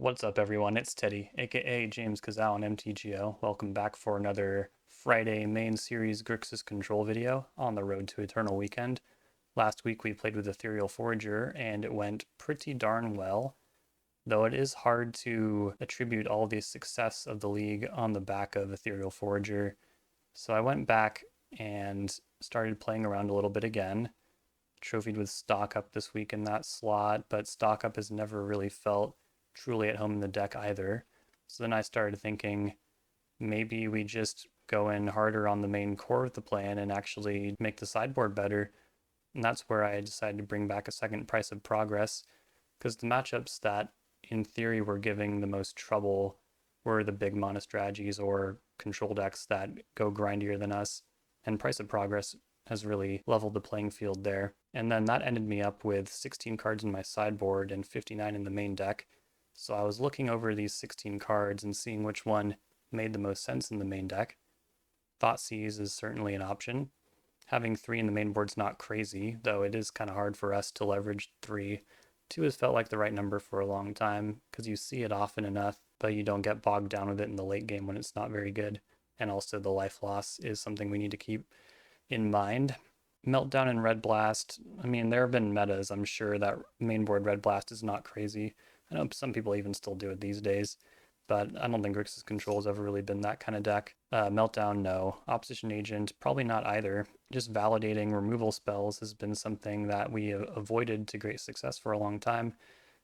What's up, everyone? It's Teddy, aka JamesKisau on MTGO. Welcome back for another Friday main series GRIXIS Control video on the road to Eternal Weekend. Last week we played with Ethereal Forager and it went pretty darn well, though it is hard to attribute all the success of the league on the back of Ethereal Forager. So I went back and started playing around a little bit again. Trophied with Stock Up this week in that slot, but Stock Up has never really felt truly at home in the deck either. So then I started thinking maybe we just go in harder on the main core of the plan and actually make the sideboard better. And that's where I decided to bring back a second Price of Progress, because the matchups that in theory were giving the most trouble were the big mana strategies or control decks that go grindier than us, and Price of Progress has really leveled the playing field there. And then that ended me up with 16 cards in my sideboard and 59 in the main deck. So I was looking over these 16 cards and seeing which one made the most sense in the main deck. Thoughtseize is certainly an option. Having 3 in the main board's not crazy, though it is kind of hard for us to leverage 3. 2 has felt like the right number for a long time, because you see it often enough, but you don't get bogged down with it in the late game when it's not very good. And also the life loss is something we need to keep in mind. Meltdown and Red Blast, I mean, there have been metas, I'm sure, that mainboard Red Blast is not crazy. I know some people even still do it these days, but I don't think GRIXIS Control has ever really been that kind of deck. Meltdown, no. Opposition Agent, probably not either. Just validating removal spells has been something that we have avoided to great success for a long time.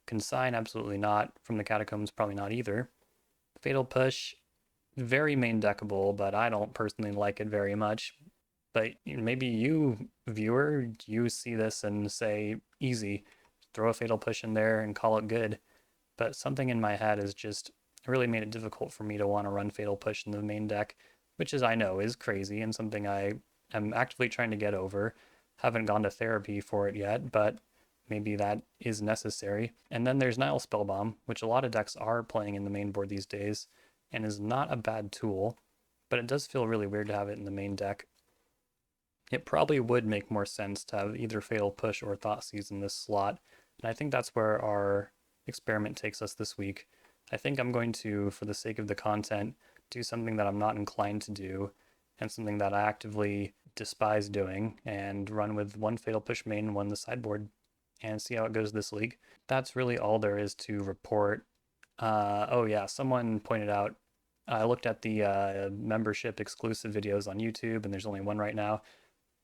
Consign, absolutely not. From the Catacombs, probably not either. Fatal Push, very main deckable, but I don't personally like it very much. But maybe you, viewer, you see this and say, easy, throw a Fatal Push in there and call it good. But something in my head is just really made it difficult for me to want to run Fatal Push in the main deck, which is, I know, is crazy and something I am actively trying to get over. Haven't gone to therapy for it yet, but maybe that is necessary. And then there's Nile Spellbomb, which a lot of decks are playing in the main board these days, and is not a bad tool, but it does feel really weird to have it in the main deck. It probably would make more sense to have either Fatal Push or Thoughtseize in this slot, and I think that's where our experiment takes us this week. I think I'm going to, for the sake of the content, do something that I'm not inclined to do, and something that I actively despise doing, and run with one Fatal Push main and one the sideboard, and see how it goes this league. That's really all there is to report. Oh yeah, someone pointed out, I looked at the membership exclusive videos on YouTube, and there's only one right now.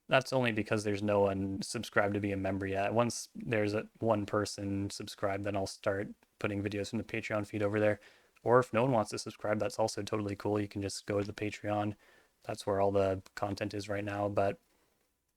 That's only because there's no one subscribed to be a member yet. Once there's one person subscribed, then I'll start putting videos from the Patreon feed over there. Or if no one wants to subscribe, that's also totally cool. You can just go to the Patreon. That's where all the content is right now. But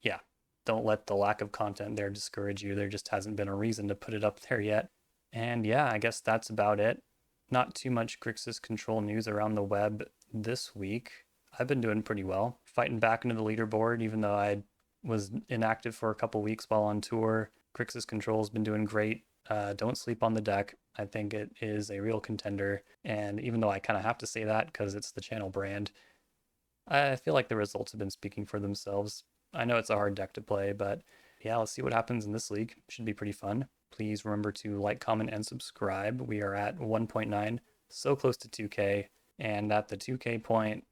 yeah, don't let the lack of content there discourage you. There just hasn't been a reason to put it up there yet. And yeah, I guess that's about it. Not too much GRIXIS Control news around the web this week. I've been doing pretty well, fighting back into the leaderboard, even though I was inactive for a couple weeks while on tour. GRIXIS Control's been doing great. Don't sleep on the deck. I think it is a real contender, and even though I kind of have to say that because it's the channel brand, I feel like the results have been speaking for themselves. I know it's a hard deck to play, but yeah, let's see what happens in this league. Should be pretty fun. Please remember to like, comment, and subscribe. We are at 1.9, so close to 2K, and at the 2K point,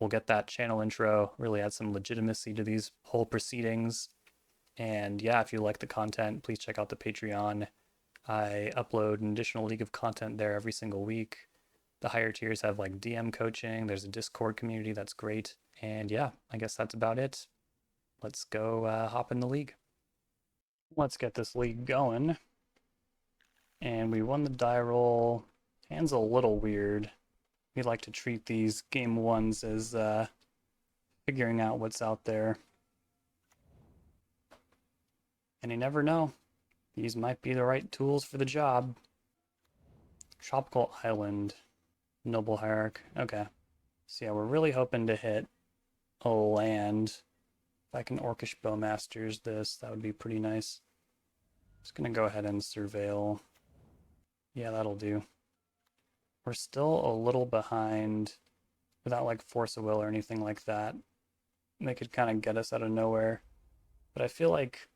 we'll get that channel intro, really add some legitimacy to these whole proceedings. And yeah, if you like the content, please check out the Patreon. I upload an additional league of content there every single week. The higher tiers have like DM coaching. There's a Discord community that's great. And yeah, I guess that's about it. Let's go hop in the league. Let's get this league going. And we won the die roll. Hand's a little weird. We like to treat these game ones as figuring out what's out there. And you never know. These might be the right tools for the job. Tropical Island. Noble Hierarch. Okay. So yeah, we're really hoping to hit a land. If I can Orcish Bowmasters this, that would be pretty nice. Just gonna go ahead and surveil. Yeah, that'll do. We're still a little behind without like Force of Will or anything like that. They could kind of get us out of nowhere. But I feel like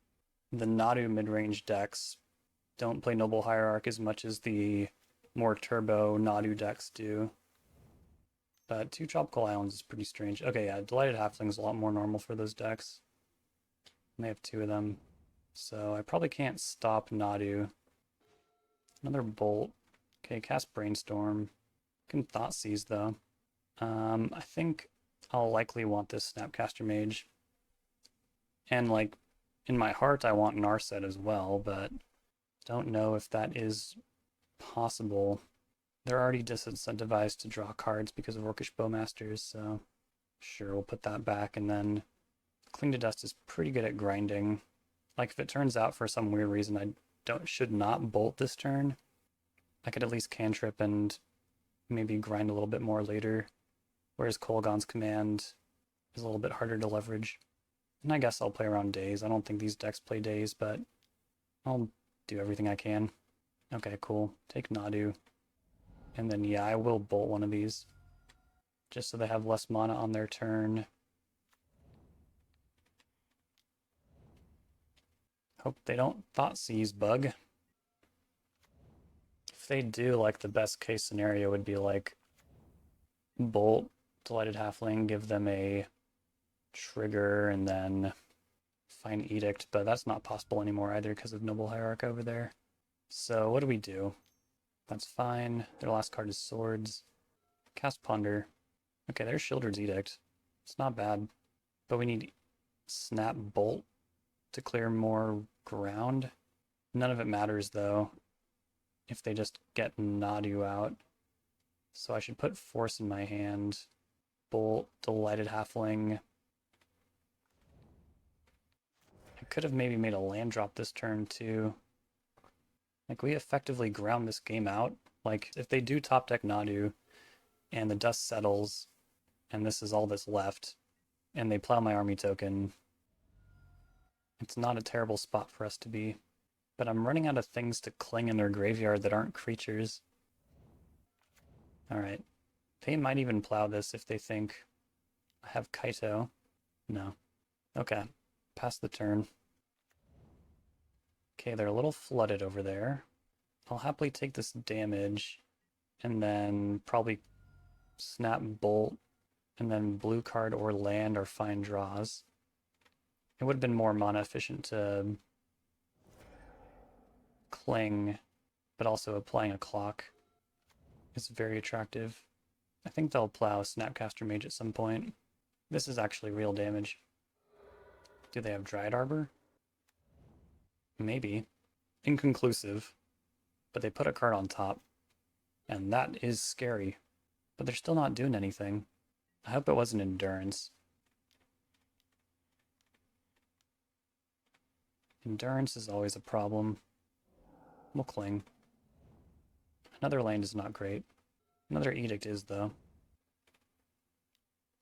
the Nadu mid-range decks don't play Noble Hierarch as much as the more turbo Nadu decks do. But 2 Tropical Islands is pretty strange. Okay, yeah, Delighted Halfling's a lot more normal for those decks. And they have 2 of them. So I probably can't stop Nadu. Another Bolt. Okay, cast Brainstorm. Can Thoughtseize though. I think I'll likely want this Snapcaster Mage. And like, in my heart I want Narset as well, but don't know if that is possible. They're already disincentivized to draw cards because of Orcish Bowmasters, so sure, we'll put that back. And then Cling to Dust is pretty good at grinding. Like, if it turns out for some weird reason I should not bolt this turn, I could at least cantrip and maybe grind a little bit more later, whereas Kolaghan's Command is a little bit harder to leverage. And I guess I'll play around Daze. I don't think these decks play Daze, but I'll do everything I can. Okay, cool. Take Nadu. And then, yeah, I will bolt one of these, just so they have less mana on their turn. Hope they don't Thoughtseize bug. If they do, like, the best case scenario would be like bolt Delighted Halfling, give them a trigger, and then find Edict, but that's not possible anymore either because of Noble Hierarch over there. So what do we do? That's fine. Their last card is Swords. Cast Ponder. Okay, there's Shieldred's Edict. It's not bad, but we need Snap Bolt to clear more ground. None of it matters though if they just get Nadu out. So I should put Force in my hand. Bolt, Delighted Halfling. I could have maybe made a land drop this turn too. Like, we effectively ground this game out. Like, if they do top deck Nadu and the dust settles and this is all that's left and they plow my army token, it's not a terrible spot for us to be. But I'm running out of things to cling in their graveyard that aren't creatures. Alright. They might even plow this if they think I have Kaito. No. Okay. Pass the turn. Okay, they're a little flooded over there. I'll happily take this damage and then probably Snap Bolt and then blue card or land or find draws. It would have been more mana efficient to cling, but also applying a clock is very attractive. I think they'll plow Snapcaster Mage at some point. This is actually real damage. Do they have Dryad Arbor? Maybe. Inconclusive. But they put a card on top. And that is scary. But they're still not doing anything. I hope it wasn't Endurance. Endurance is always a problem. We'll cling. Another land is not great. Another Edict is, though.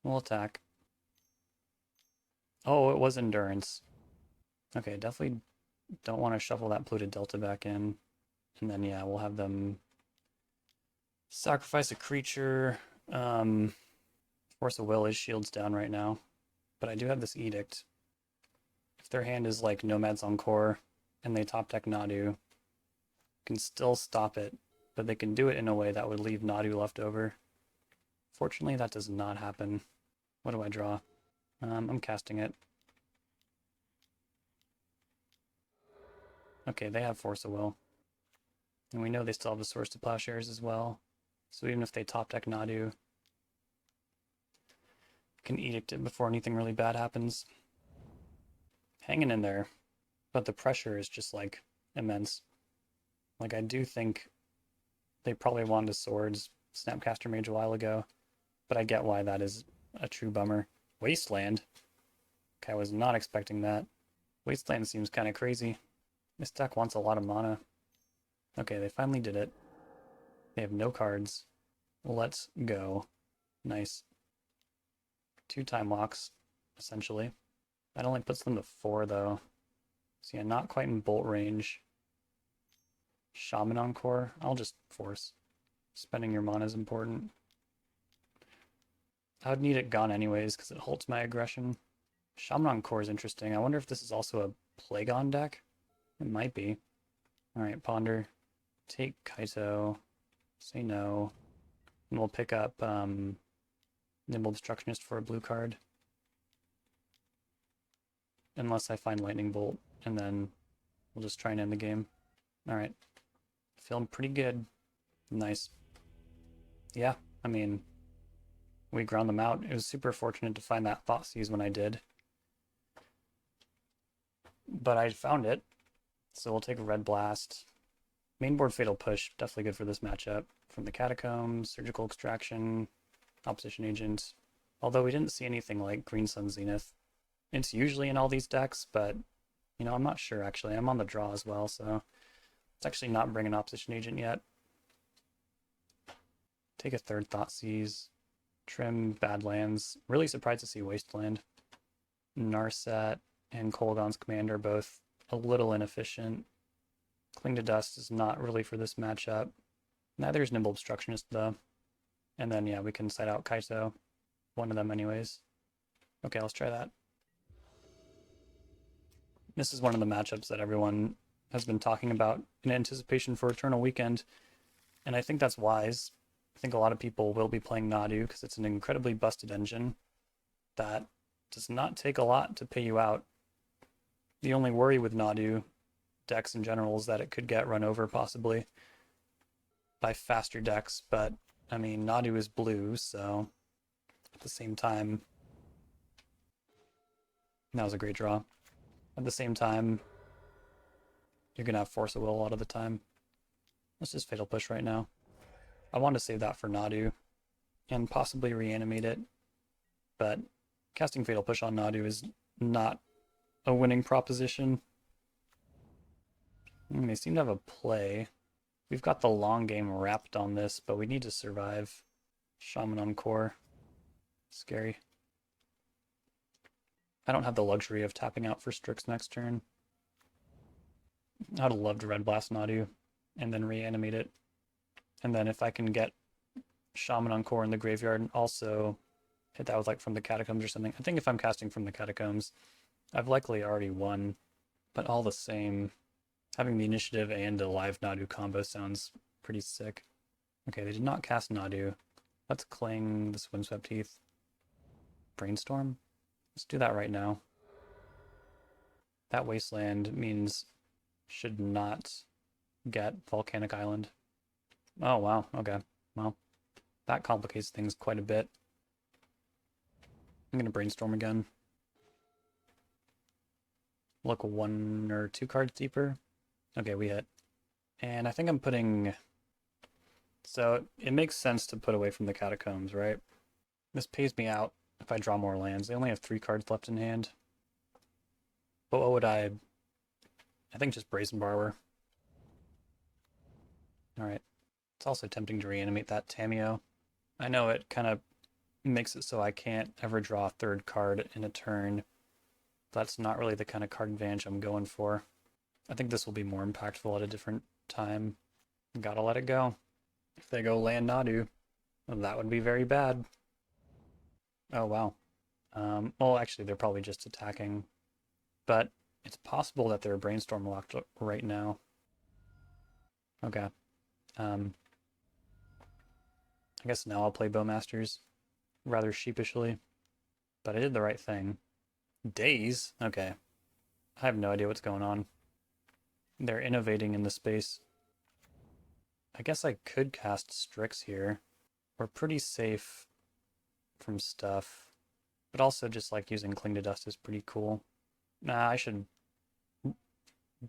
We'll attack. Oh, it was Endurance. Okay, definitely don't want to shuffle that Polluted Delta back in. And then, yeah, we'll have them sacrifice a creature. Force of Will is shields down right now. But I do have this Edict. If their hand is like Nomad's Encore and they top deck Nadu, can still stop it, but they can do it in a way that would leave Nadu left over. Fortunately, that does not happen. What do I draw? I'm casting it. Okay, they have Force of Will. And we know they still have the Source to Plowshares as well. So even if they top deck Nadu, can Edict it before anything really bad happens. Hanging in there, but the pressure is just like immense. Like, I do think they probably wanted a Swords Snapcaster Mage a while ago, but I get why that is a true bummer. Wasteland? Okay, I was not expecting that. Wasteland seems kind of crazy. This deck wants a lot of mana. Okay, they finally did it. They have no cards. Let's go. Nice. 2 time locks, essentially. That only puts them to 4, though. So yeah, not quite in bolt range. Shaman Encore? I'll just force. Spending your mana is important. I would need it gone anyways, because it halts my aggression. Shaman Encore is interesting. I wonder if this is also a Plagon deck? It might be. Alright, Ponder. Take Kaito. Say no. And we'll pick up Nimble Obstructionist for a blue card. Unless I find Lightning Bolt, and then we'll just try and end the game. Alright. Feeling pretty good. Nice. Yeah, I mean, we ground them out. It was super fortunate to find that Thoughtseize when I did. But I found it, so we'll take a Red Blast. Mainboard Fatal Push, definitely good for this matchup. From the Catacombs, Surgical Extraction, Opposition Agent. Although we didn't see anything like Green Sun Zenith. It's usually in all these decks, but, you know, I'm not sure actually. I'm on the draw as well, so it's actually not bringing Opposition Agent yet. Take a third Thoughtseize. Trim Badlands. Really surprised to see Wasteland. Narset and Kolaghan's Command are both a little inefficient. Cling to Dust is not really for this matchup. Neither is Nimble Obstructionist though. And then yeah, we can side out Kisau. One of them anyways. Okay, let's try that. This is one of the matchups that everyone has been talking about in anticipation for Eternal Weekend. And I think that's wise. I think a lot of people will be playing Nadu because it's an incredibly busted engine that does not take a lot to pay you out. The only worry with Nadu decks in general is that it could get run over possibly by faster decks, but I mean, Nadu is blue, so at the same time, that was a great draw. At the same time, you're gonna have Force of Will a lot of the time. Let's just Fatal Push right now. I want to save that for Nadu and possibly reanimate it, but casting Fatal Push on Nadu is not a winning proposition. They seem to have a play. We've got the long game wrapped on this, but we need to survive. Shaman on core. Scary. I don't have the luxury of tapping out for Strix next turn. I'd have loved to Red Blast Nadu and then reanimate it. And then if I can get Shaman on core in the graveyard and also hit that with like from the Catacombs or something. I think if I'm casting from the Catacombs, I've likely already won. But all the same, having the initiative and a live Nadu combo sounds pretty sick. Okay, they did not cast Nadu. Let's cling this Windswept Heath. Brainstorm? Let's do that right now. That Wasteland means should not get Volcanic Island. Oh, wow. Okay. Well, that complicates things quite a bit. I'm going to Brainstorm again. Look 1 or 2 cards deeper. Okay, we hit. And I think I'm putting... So it makes sense to put away from the Catacombs, right? This pays me out if I draw more lands. They only have 3 cards left in hand. But what would I think just Brazen Borrower. Alright. It's also tempting to reanimate that Tamiyo. I know it kind of makes it so I can't ever draw a 3rd card in a turn. That's not really the kind of card advantage I'm going for. I think this will be more impactful at a different time. Gotta let it go. If they go land Nadu, well, that would be very bad. Oh, wow. Well, actually, they're probably just attacking. But it's possible that they're Brainstorm locked right now. Okay. I guess now I'll play Bowmasters rather sheepishly. But I did the right thing. Daze? Okay. I have no idea what's going on. They're innovating in the space. I guess I could cast Strix here. We're pretty safe from stuff. But also just like using Cling to Dust is pretty cool. Nah, I should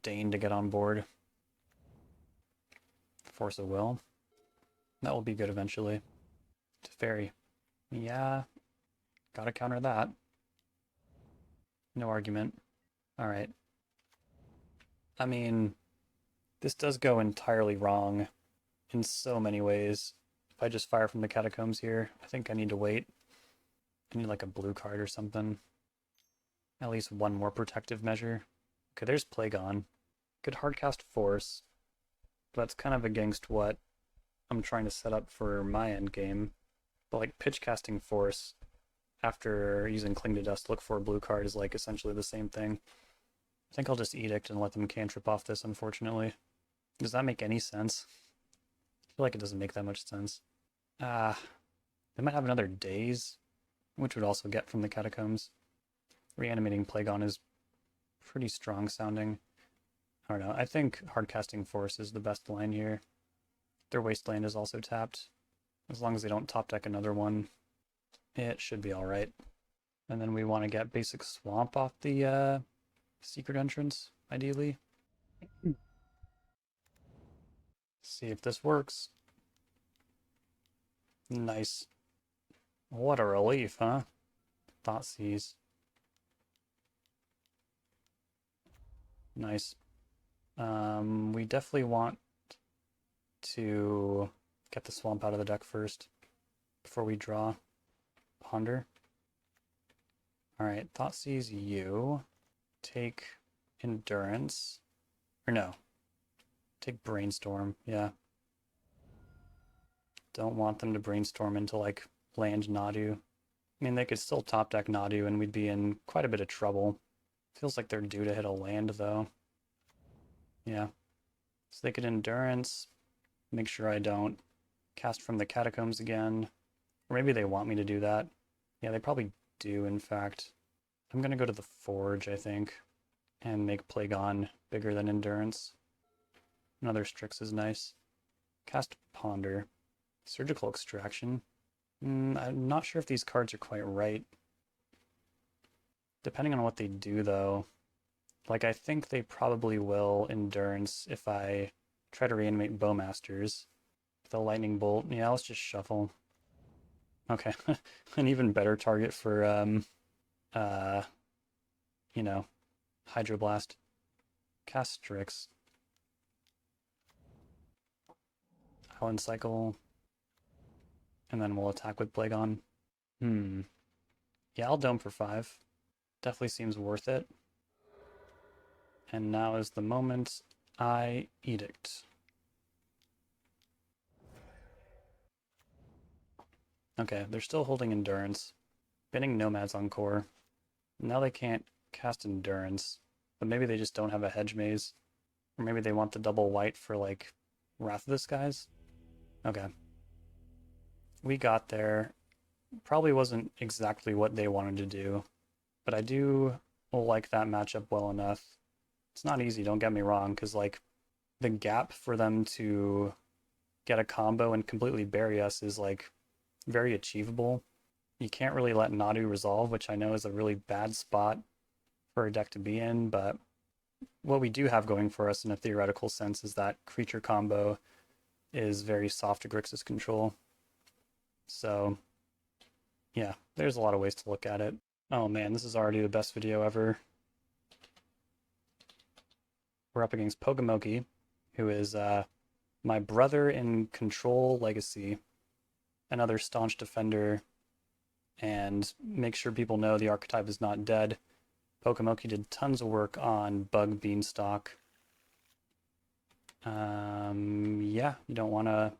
deign to get on board. Force of Will. That will be good eventually. Teferi. Yeah. Gotta counter that. No argument. Alright. I mean, this does go entirely wrong in so many ways. If I just fire from the Catacombs here, I think I need to wait. I need like a blue card or something. At least one more protective measure. Okay, there's Plagon. Could hardcast Force. But that's kind of against what I'm trying to set up for my endgame. But like pitch casting Force after using Cling to Dust, look for a blue card is like essentially the same thing. I think I'll just Edict and let them cantrip off this, unfortunately. Does that make any sense? feel like it doesn't make that much sense. They might have another Daze, which would also get from the Catacombs. Reanimating Plagon is pretty strong sounding. I don't know. I think Hardcasting Force is the best line here. Their Wasteland is also tapped. As long as they don't top deck another one, it should be alright. And then we want to get basic Swamp off the secret entrance, ideally. See if this works. Nice. What a relief, huh? Thoughtseize. Nice. We definitely want to get the Swamp out of the deck first before we draw. Ponder. Alright, Thoughtseize you. Take Endurance. Or no. Take Brainstorm, yeah. Don't want them to Brainstorm into, like, land Nadu. I mean, they could still top deck Nadu and we'd be in quite a bit of trouble. Feels like they're due to hit a land, though. Yeah. So they could Endurance. Make sure I don't cast from the Catacombs again. Or maybe they want me to do that. Yeah, they probably do, in fact. I'm going to go to the Forge, I think, and make Plagon bigger than Endurance. Another Strix is nice. Cast Ponder. Surgical Extraction. I'm not sure if these cards are quite right. Depending on what they do, though. Like, I think they probably will Endurance if I try to reanimate Bowmasters. The Lightning Bolt. Yeah, let's just shuffle. Okay. An even better target for, you know, Hydroblast. Cast Strix. Island Cycle. And then we'll attack with Plagon. Yeah, I'll Dome for 5. Definitely seems worth it. And now is the moment I Edict. Okay, they're still holding Endurance. Binning Nomads on core. Now they can't cast Endurance, but maybe they just don't have a Hedge Maze. Or maybe they want the double white for, like, Wrath of the Skies? Okay. We got there. Probably wasn't exactly what they wanted to do, but I do like that matchup well enough. It's not easy, don't get me wrong, because, like, the gap for them to get a combo and completely bury us is, like, very achievable. You can't really let Nadu resolve, which I know is a really bad spot for a deck to be in, but what we do have going for us in a theoretical sense is that creature combo is very soft to Grixis control. So, yeah, there's a lot of ways to look at it. Oh man, this is already the best video ever. We're up against Pokemoki, who is my brother in Control Legacy, another staunch defender, and make sure people know the archetype is not dead. Pokemoki did tons of work on Bug Beanstalk. Yeah, you don't want to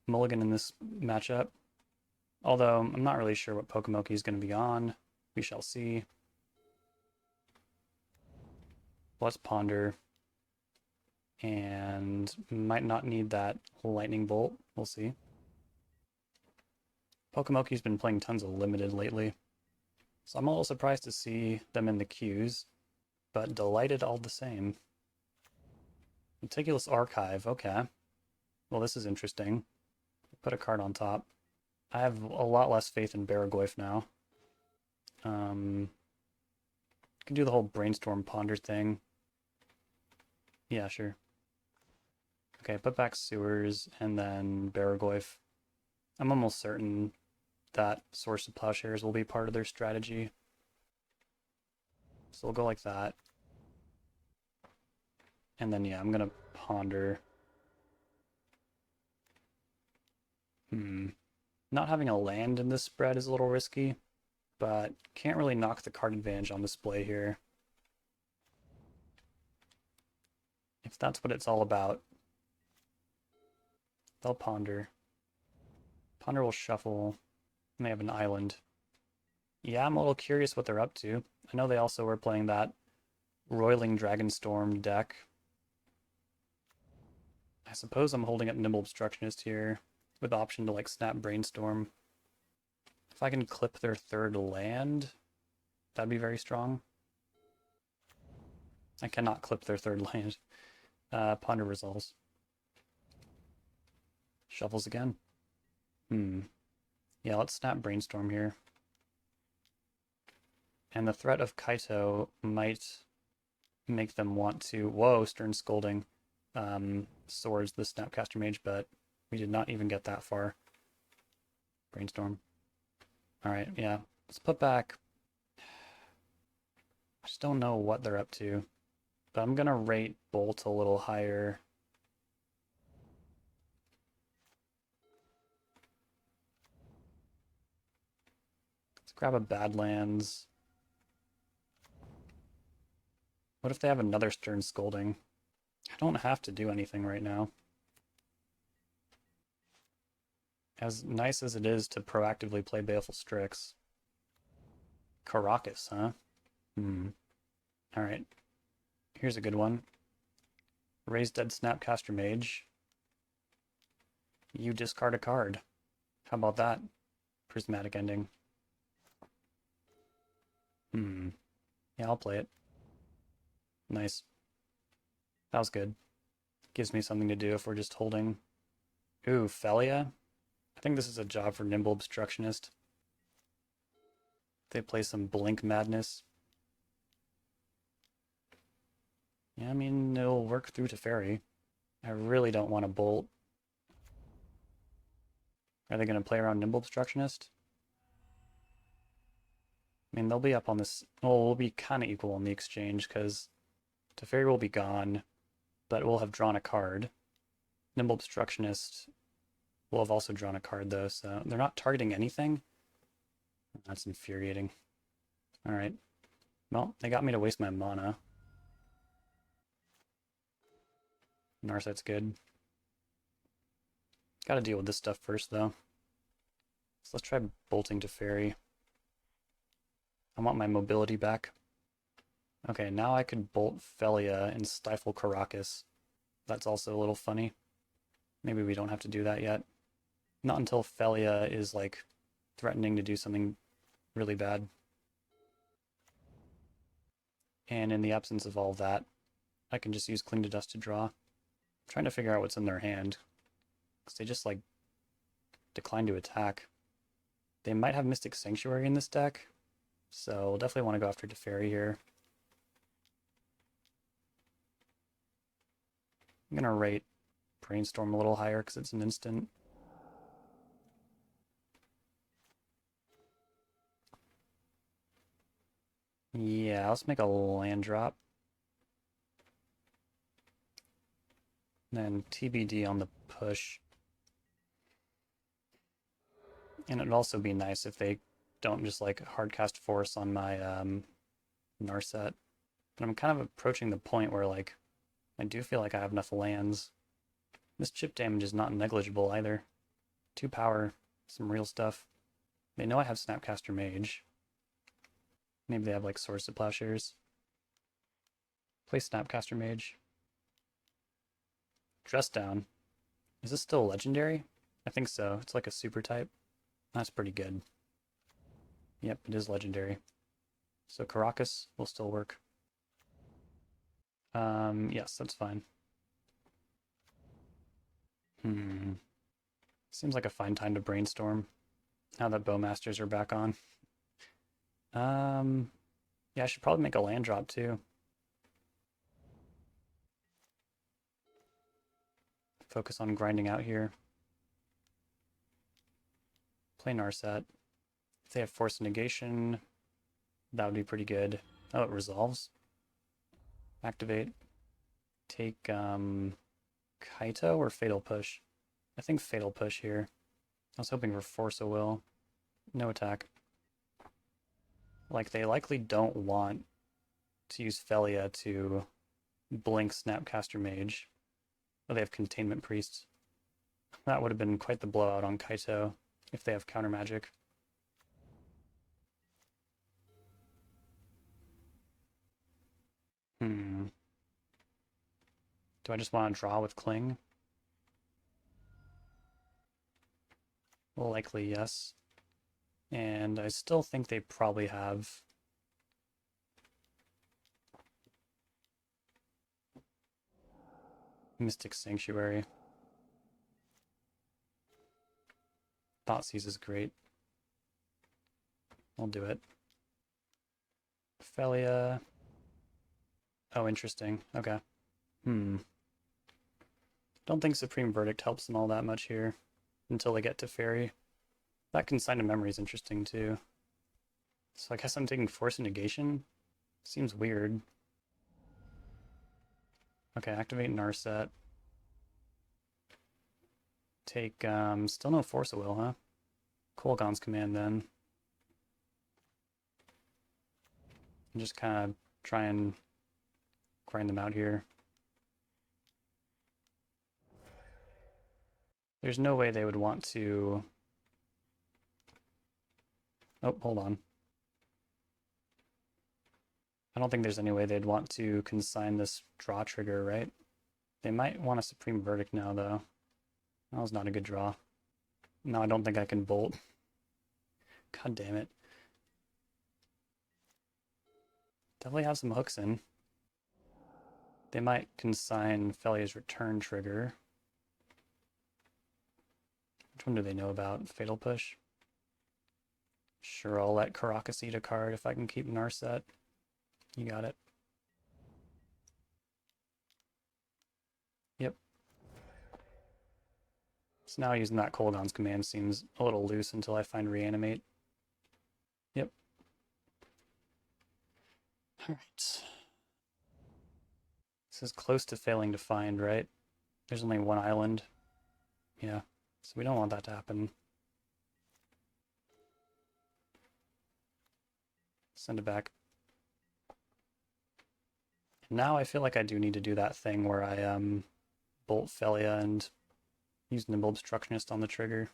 mulligan in this matchup. Although, I'm not really sure what Pokemoki is going to be on. We shall see. Let's Ponder. And might not need that Lightning Bolt. We'll see. Pokemoki's been playing tons of Limited lately. So I'm a little surprised to see them in the queues, but delighted all the same. Meticulous Archive, okay. Well, this is interesting. Put a card on top. I have a lot less faith in Baragoyf now. Can do the whole Brainstorm Ponder thing. Yeah, sure. Okay, put back Sewers and then Baragoyf. I'm almost certain that Source of Plowshares will be part of their strategy. So we'll go like that. And then, yeah, I'm going to Ponder. Not having a land in this spread is a little risky, but can't really knock the card advantage on display here. If that's what it's all about, they'll Ponder. Ponder will shuffle, and they have an island. Yeah, I'm a little curious what they're up to. I know they also were playing that Roiling Dragonstorm deck. I I suppose I'm holding up Nimble Obstructionist here with the option to like snap Brainstorm. If I can clip their third land, that'd be very strong. I cannot clip their third land. Ponder resolves. Shuffles again. Yeah, let's snap Brainstorm here. And the threat of Kaito might make them want to... Whoa, Stern Scolding. Swords the Snapcaster Mage, but we did not even get that far. Brainstorm. Alright, yeah. Let's put back... I just don't know what they're up to. But I'm gonna rate Bolt a little higher. Let's grab a Badlands. What if they have another Stern Scolding? I don't have to do anything right now. As nice as it is to proactively play Baleful Strix. Caracas, huh? Alright. Here's a good one. Raise Dead Snapcaster Mage. You discard a card. How about that? Prismatic Ending. Yeah, I'll play it. Nice. That was good. Gives me something to do if we're just holding. Ooh, Felia? I think this is a job for Nimble Obstructionist. They play some Blink Madness. Yeah, I mean, it'll work through Teferi. I really don't want to bolt. Are they going to play around Nimble Obstructionist? I mean, they'll be up on this... Well, we'll be kind of equal on the exchange, because Teferi will be gone, but we'll have drawn a card. Nimble Obstructionist will have also drawn a card, though, so they're not targeting anything. That's infuriating. Alright. Well, they got me to waste my mana. Narset's good. Gotta deal with this stuff first, though. So let's try bolting Teferi. I want my mobility back. Okay, now I could bolt Felia and stifle Caracas. That's also a little funny. Maybe we don't have to do that yet. Not until Felia is, like, threatening to do something really bad. And in the absence of all that, I can just use Cling to Dust to draw. I'm trying to figure out what's in their hand. Because they just, like, decline to attack. They might have Mystic Sanctuary in this deck, so we'll definitely want to go after Teferi here. I'm going to rate Brainstorm a little higher because it's an instant. Yeah, let's make a land drop. Then TBD on the push. And it'd also be nice if they don't just like hardcast Force on my Narset. But I'm kind of approaching the point where like I do feel like I have enough lands. This chip damage is not negligible either. 2 power, some real stuff. They know I have Snapcaster Mage. Maybe they have like Swords to Plowshares. Play Snapcaster Mage. Dress Down. Is this still legendary? I think so. It's like a super type. That's pretty good. Yep, it is legendary. So Caracas will still work. Yes, that's fine. Seems like a fine time to brainstorm. Now that Bowmasters are back on. Yeah, I should probably make a land drop too. Focus on grinding out here. Play Narset. If they have Force Negation, that would be pretty good. Oh, it resolves. Activate. Take Kaito or Fatal Push? I think Fatal Push here. I was hoping for Force of Will. No attack. Like, they likely don't want to use Felia to blink Snapcaster Mage. Oh, they have Containment Priest. That would have been quite the blowout on Kaito if they have Counter Magic. Do I just want to draw with Cling? Likely yes. And I still think they probably have Mystic Sanctuary. Thoughtseize is great. We'll do it. Felia. Oh, interesting. Okay. Don't think Supreme Verdict helps them all that much here until they get to Fairy. That Consign to Memory is interesting too. So I guess I'm taking Force and Negation. Seems weird. Okay, activate Narset. Take, still no Force of Will, huh? Kolaghan's Command then. And just kind of try and grind them out here. There's no way they would want to... Oh, hold on. I don't think there's any way they'd want to consign this draw trigger, right? They might want a Supreme Verdict now, though. That was not a good draw. No, I don't think I can bolt. God damn it. Definitely have some hooks in. They might consign Felia's return trigger. Which one do they know about? Fatal Push? Sure, I'll let Caracas eat a card if I can keep Narset. You got it. Yep. So now using that Kolaghan's Command seems a little loose until I find Reanimate. Yep. Alright. This is close to failing to find, right? There's only one island. Yeah, so we don't want that to happen. Send it back. And now I feel like I do need to do that thing where I bolt Felia and use Nimble Obstructionist on the trigger.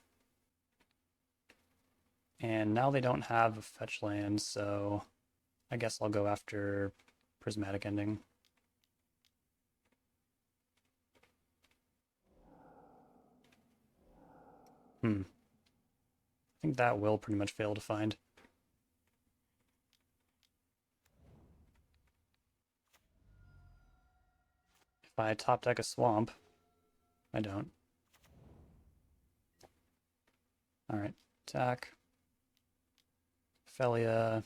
And now they don't have a fetch land, so I guess I'll go after Prismatic Ending. I think that will pretty much fail to find. If I top deck a swamp, I don't. Alright, attack. Felia.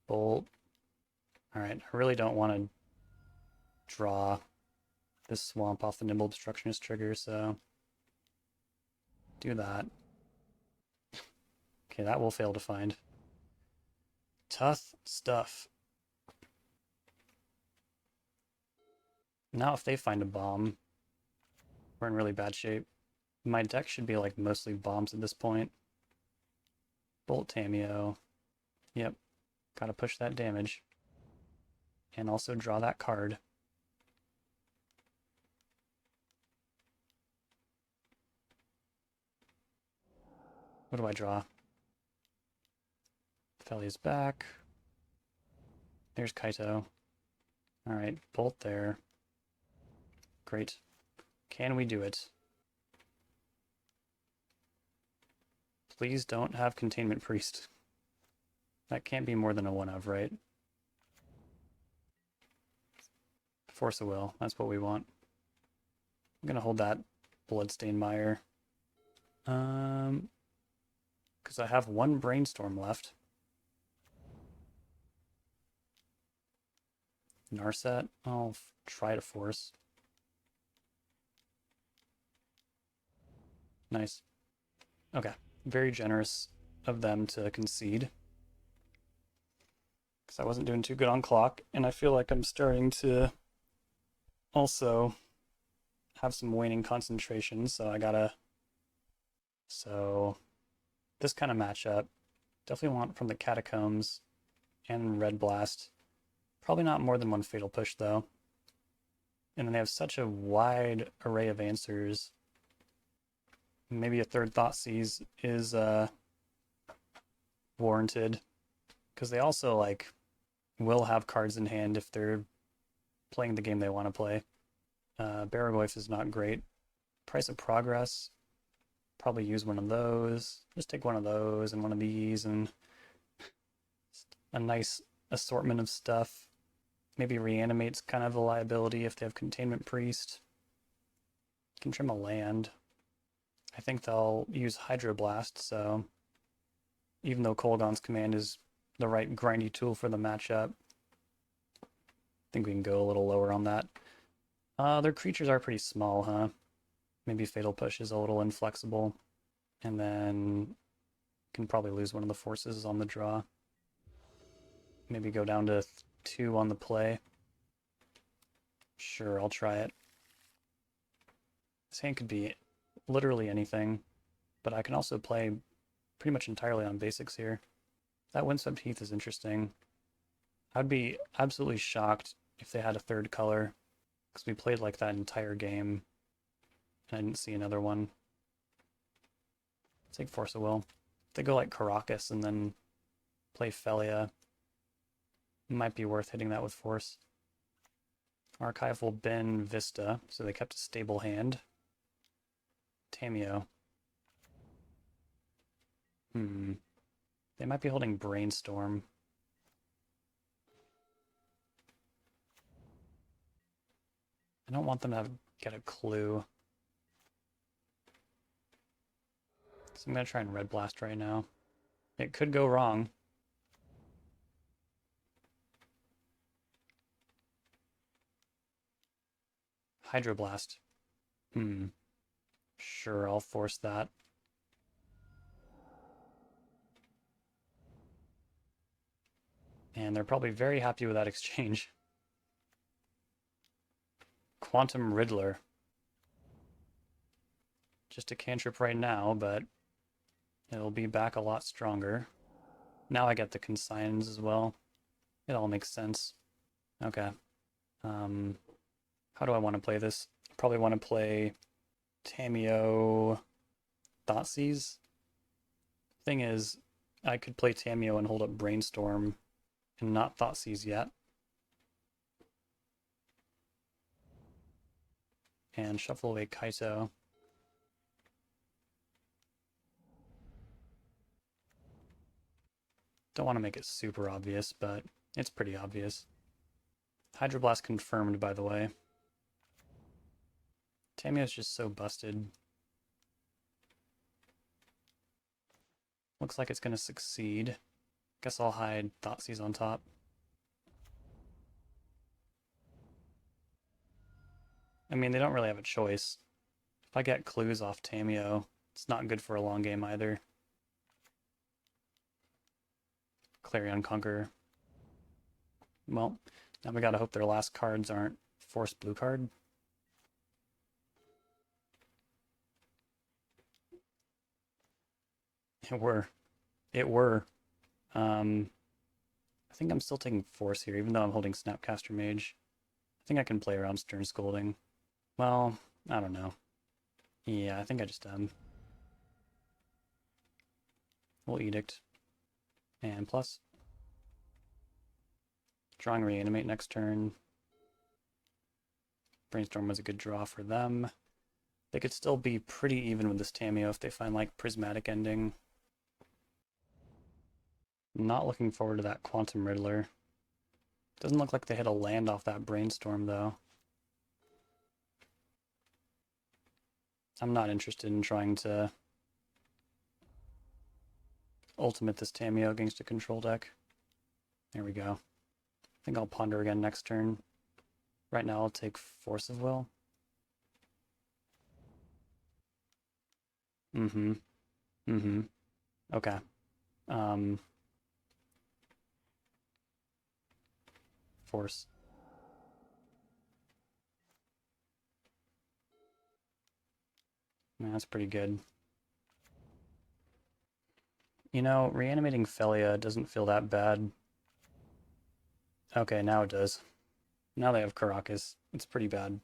Bolt. Alright, I really don't want to draw this swamp off the Nimble Obstructionist trigger, so do that. Okay, that will fail to find. Tough stuff. Now if they find a bomb, we're in really bad shape. My deck should be like mostly bombs at this point. Bolt Tameo. Yep. Gotta push that damage. And also draw that card. What do I draw? Felia's back. There's Kaito. Alright, bolt there. Great. Can we do it? Please don't have Containment Priest. That can't be more than a one of, right? Force of Will, that's what we want. I'm gonna hold that Bloodstained Mire. Because I have one Brainstorm left. Narset, I'll try to force. Nice. Okay, very generous of them to concede. Because I wasn't doing too good on clock, and I feel like I'm starting to also have some waning concentration, so I gotta... So, this kind of matchup, definitely want from the Catacombs and Red Blast. Probably not more than one Fatal Push, though. And then they have such a wide array of answers. Maybe a third Thoughtseize is warranted. Because they also, like, will have cards in hand if they're playing the game they want to play. Baraglyph is not great. Price of Progress. Probably use one of those. Just take one of those and one of these and a nice assortment of stuff. Maybe reanimate's kind of a liability if they have Containment Priest. Can trim a land. I think they'll use Hydroblast, so even though Kolaghan's Command is the right grindy tool for the matchup, I think we can go a little lower on that. Their creatures are pretty small, huh? Maybe Fatal Push is a little inflexible. And then can probably lose one of the forces on the draw. Maybe go down to 2 on the play. Sure, I'll try it. This hand could be literally anything, but I can also play pretty much entirely on basics here. That Windswept Heath is interesting. I'd be absolutely shocked if they had a third color, because we played like that entire game, and I didn't see another one. Take Force of Will. If they go like Caracas and then play Felia, it might be worth hitting that with Force. Archival Bin Vista, so they kept a stable hand. Tamiyo. They might be holding Brainstorm. I don't want them to get a clue. So I'm going to try and Red Blast right now. It could go wrong. Hydroblast. Sure, I'll force that. And they're probably very happy with that exchange. Quantum Riddler. Just a cantrip right now, but it'll be back a lot stronger. Now I get the consigns as well. It all makes sense. Okay. How do I want to play this? Probably want to play Tamiyo Thoughtseize. Thing is, I could play Tamiyo and hold up Brainstorm and not Thoughtseize yet. And shuffle away Kaito. Don't want to make it super obvious, but it's pretty obvious. Hydroblast confirmed, by the way. Tamiyo's just so busted. Looks like it's going to succeed. Guess I'll hide Thoughtseize on top. I mean, they don't really have a choice. If I get clues off Tamiyo, it's not good for a long game either. Clarion Conqueror. Well, now we gotta hope their last cards aren't Force Blue card. It were. I think I'm still taking Force here, even though I'm holding Snapcaster Mage. I think I can play around Stern Scolding. Well, I don't know. Yeah, I think I just am. We'll Edict. And plus. Drawing Reanimate next turn. Brainstorm was a good draw for them. They could still be pretty even with this Tamiyo if they find like Prismatic Ending. Not looking forward to that Quantum Riddler. Doesn't look like they hit a land off that Brainstorm though. I'm not interested in trying to ultimate this Tamiyo against a control deck. There we go. I think I'll ponder again next turn. Right now I'll take Force of Will. Okay. Force. Yeah, that's pretty good. You know, reanimating Felia doesn't feel that bad. Okay, now it does. Now they have Caracas. It's pretty bad.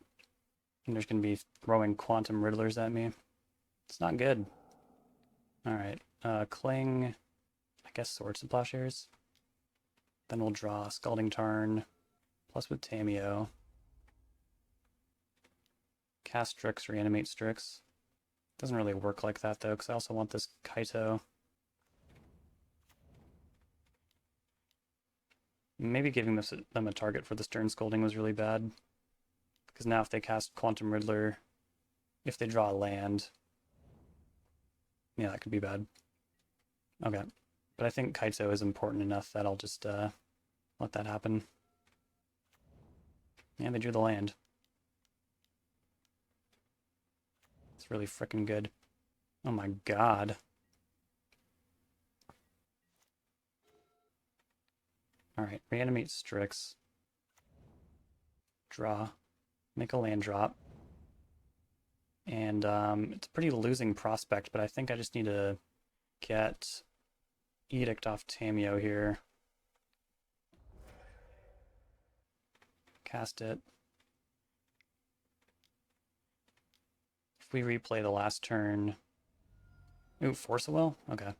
And there's going to be throwing Quantum Riddlers at me. It's not good. Alright, Cling, I guess Swords to Plowshares. Then we'll draw Scalding Tarn, plus with Tamiyo. Cast Strix, reanimate Strix. Doesn't really work like that though, because I also want this Kaito. Maybe giving them a target for the Stern Scolding was really bad. Because now if they cast Quantum Riddler, if they draw a land, yeah, that could be bad. Okay. But I think Kaito is important enough that I'll just let that happen. Yeah, they drew the land. It's really freaking good. Oh my god. Alright, reanimate Strix. Draw. Make a land drop. And it's a pretty losing prospect, but I think I just need to get Edict off Tamiyo here. Cast it. If we replay the last turn... Ooh, Force a Will? Okay.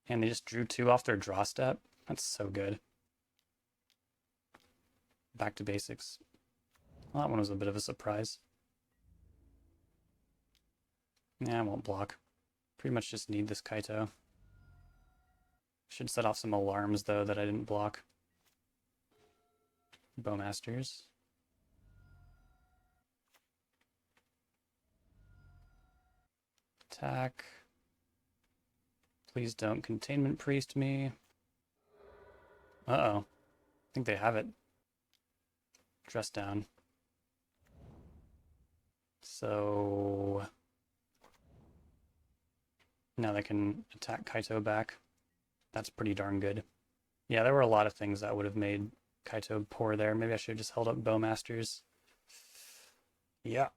And they just drew 2 off their draw step? That's so good. Back to basics. Well, that one was a bit of a surprise. Yeah, I won't block. Pretty much just need this Kaito. Should set off some alarms, though, that I didn't block. Bowmasters. Attack. Please don't Containment Priest me. Uh-oh. I think they have it. Dress down. So... now they can attack Kaito back. That's pretty darn good. Yeah, there were a lot of things that would have made Kaito poor there. Maybe I should have just held up Bowmasters. Yeah.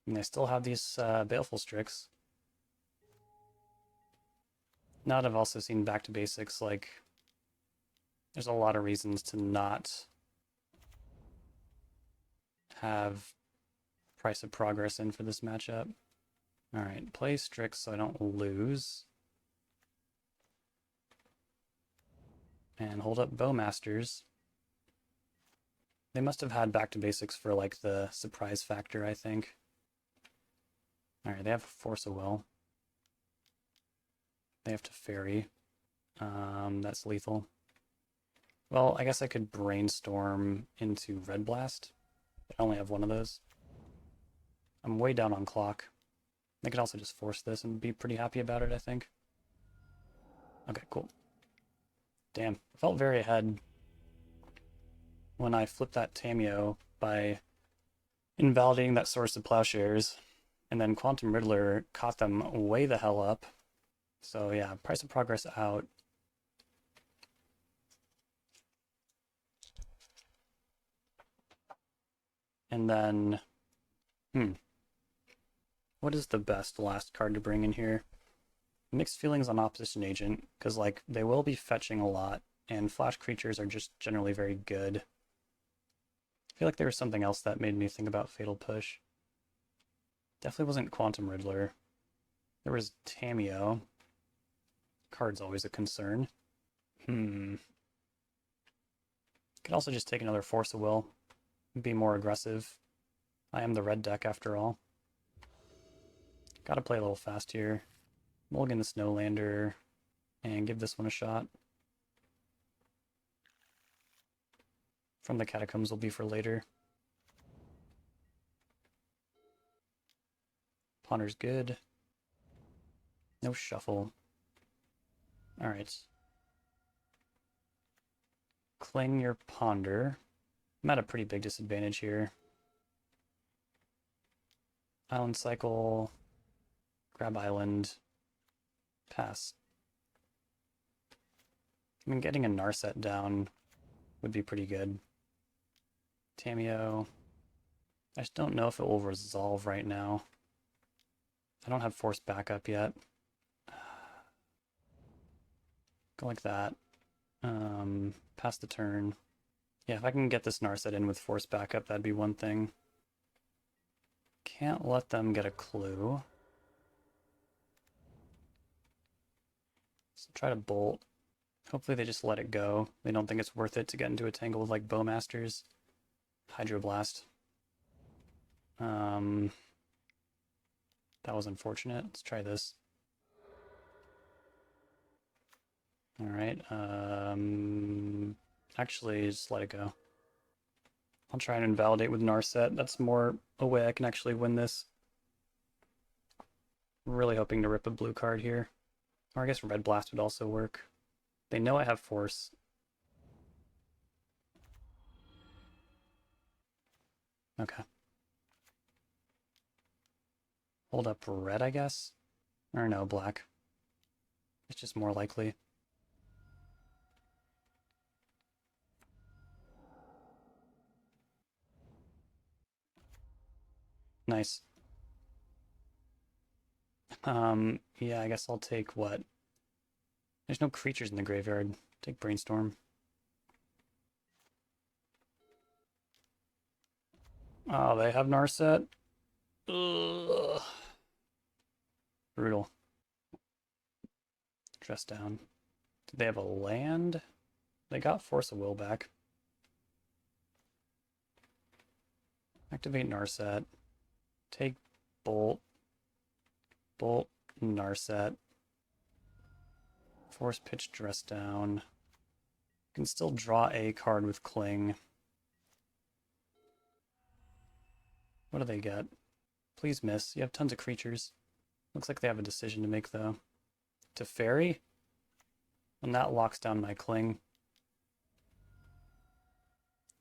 And they still have these Baleful Strix. Now that I've also seen Back to Basics, like, there's a lot of reasons to not have Price of Progress in for this matchup. Alright, play Strix so I don't lose. And hold up Bowmasters. They must have had Back to Basics for, like, the surprise factor, I think. Alright, they have Force of Will. They have to Fairy. That's lethal. Well, I guess I could Brainstorm into Red Blast. I only have one of those. I'm way down on clock. I could also just force this and be pretty happy about it, I think. Okay, cool. Damn, I felt very ahead when I flipped that Tamiyo by invalidating that Source of Plowshares, and then Quantum Riddler caught them way the hell up. So yeah, Price of Progress out. And then, what is the best last card to bring in here? Mixed feelings on Opposition Agent, because like they will be fetching a lot, and flash creatures are just generally very good. I feel like there was something else that made me think about Fatal Push. Definitely wasn't Quantum Riddler. There was Tamiyo. Card's always a concern. Could also just take another Force of Will. Be more aggressive. I am the red deck after all. Gotta play a little fast here. Mulligan the Snowlander and give this one a shot. From the Catacombs will be for later. Ponder's good. No shuffle. Alright. Cling your Ponder. I'm at a pretty big disadvantage here. Island Cycle. Grab Island. Pass. I mean, getting a Narset down would be pretty good. Tamiyo. I just don't know if it will resolve right now. I don't have Force backup yet. Go like that. Pass the turn. Yeah, if I can get this Narset in with Force backup, that'd be one thing. Can't let them get a clue. So try to bolt. Hopefully they just let it go. They don't think it's worth it to get into a tangle with like Bowmasters. Hydroblast. That was unfortunate. Let's try this. All right. Actually, just let it go. I'll try and invalidate with Narset. That's more a way I can actually win this. I'm really hoping to rip a blue card here. Or I guess Red Blast would also work. They know I have Force. Okay. Hold up red, I guess? Or no, black. It's just more likely. Nice. Yeah, I guess I'll take what? There's no creatures in the graveyard. Take Brainstorm. Oh, they have Narset? Ugh. Brutal. Dress down. Did they have a land? They got Force of Will back. Activate Narset. Take Bolt. Bolt, Narset. Force Pitch, Dress down. You can still draw a card with Cling. What do they get? Please miss. You have tons of creatures. Looks like they have a decision to make, though. To Fairy? And that locks down my Cling.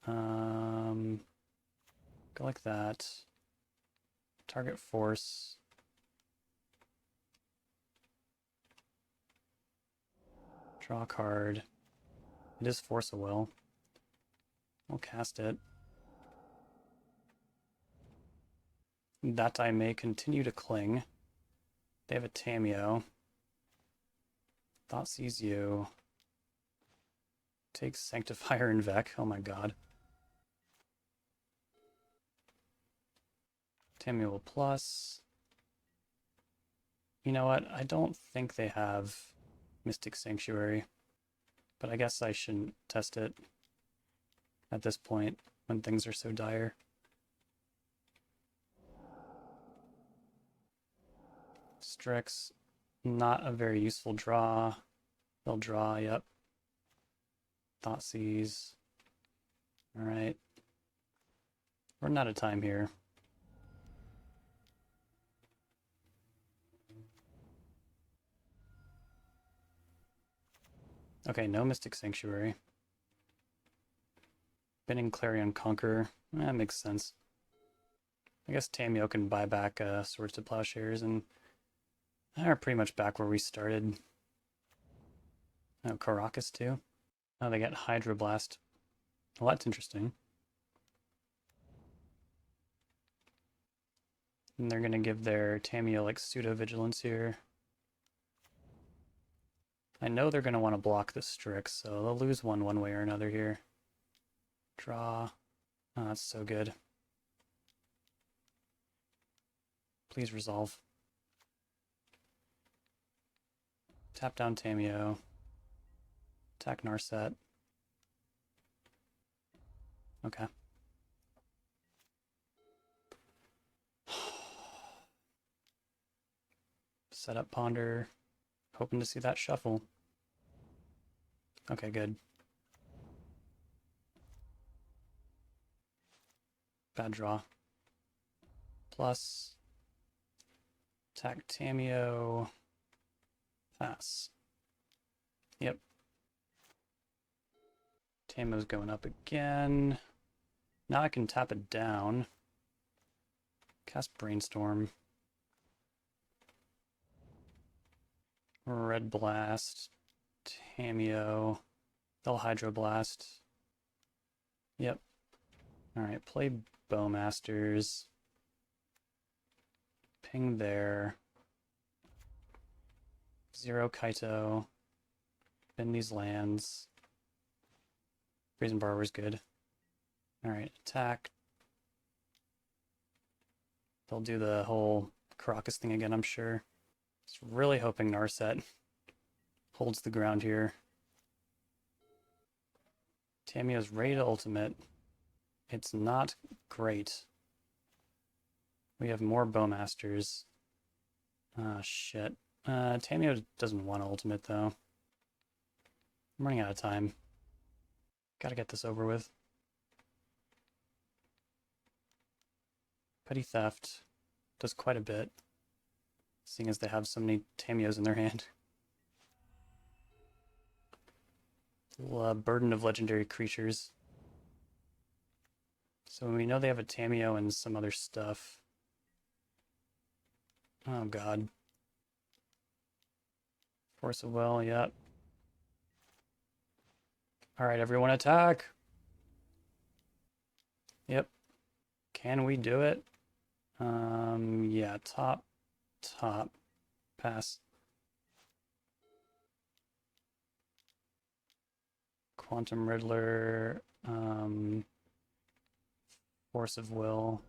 Go like that. Target Force. Draw a card. It is Force of Will. I'll cast it. That I may continue to Cling. They have a Tamiyo. Thought sees you. Takes Sanctifier and Vec. Oh my god. Tamiyo will plus. You know what? I don't think they have Mystic Sanctuary. But I guess I shouldn't test it at this point when things are so dire. Strix, not a very useful draw. They'll draw, yep. Thoughtseize. Alright. Running out of time here. Okay, no Mystic Sanctuary. Binning Clarion Conqueror. That makes sense. I guess Tamiyo can buy back Swords to Plowshares, and they're pretty much back where we started. Oh, Caracas too. Oh, they got Hydroblast. Well, that's interesting. And they're going to give their Tamiyo like pseudo-vigilance here. I know they're going to want to block the Strix, so they'll lose one way or another here. Draw. Oh, that's so good. Please resolve. Tap down Tamiyo. Attack Narset. Okay. Set up Ponder. Hoping to see that shuffle. Okay, good. Bad draw. Plus. Attack Tamiyo. Pass. Yep. Tamiyo's going up again. Now I can tap it down. Cast Brainstorm. Red Blast. Tamiyo. They'll Hydroblast. Yep. Alright, play Bowmasters. Ping there. Zero Kaito. Bin these lands. Brazen Borrower's good. Alright, attack. They'll do the whole Caracas thing again, I'm sure. Just really hoping Narset holds the ground here. Tamiyo's ready to ultimate. It's not great. We have more Bowmasters. Ah, shit. Tamio doesn't want ultimate, though. I'm running out of time. Gotta get this over with. Petty Theft does quite a bit, seeing as they have so many Tamios in their hand. Burden of Legendary Creatures. So we know they have a Tamio and some other stuff. Oh god. Force of Will, yep. Alright, everyone attack! Yep. Can we do it? Yeah, top. Pass. Quantum Riddler, Force of Will.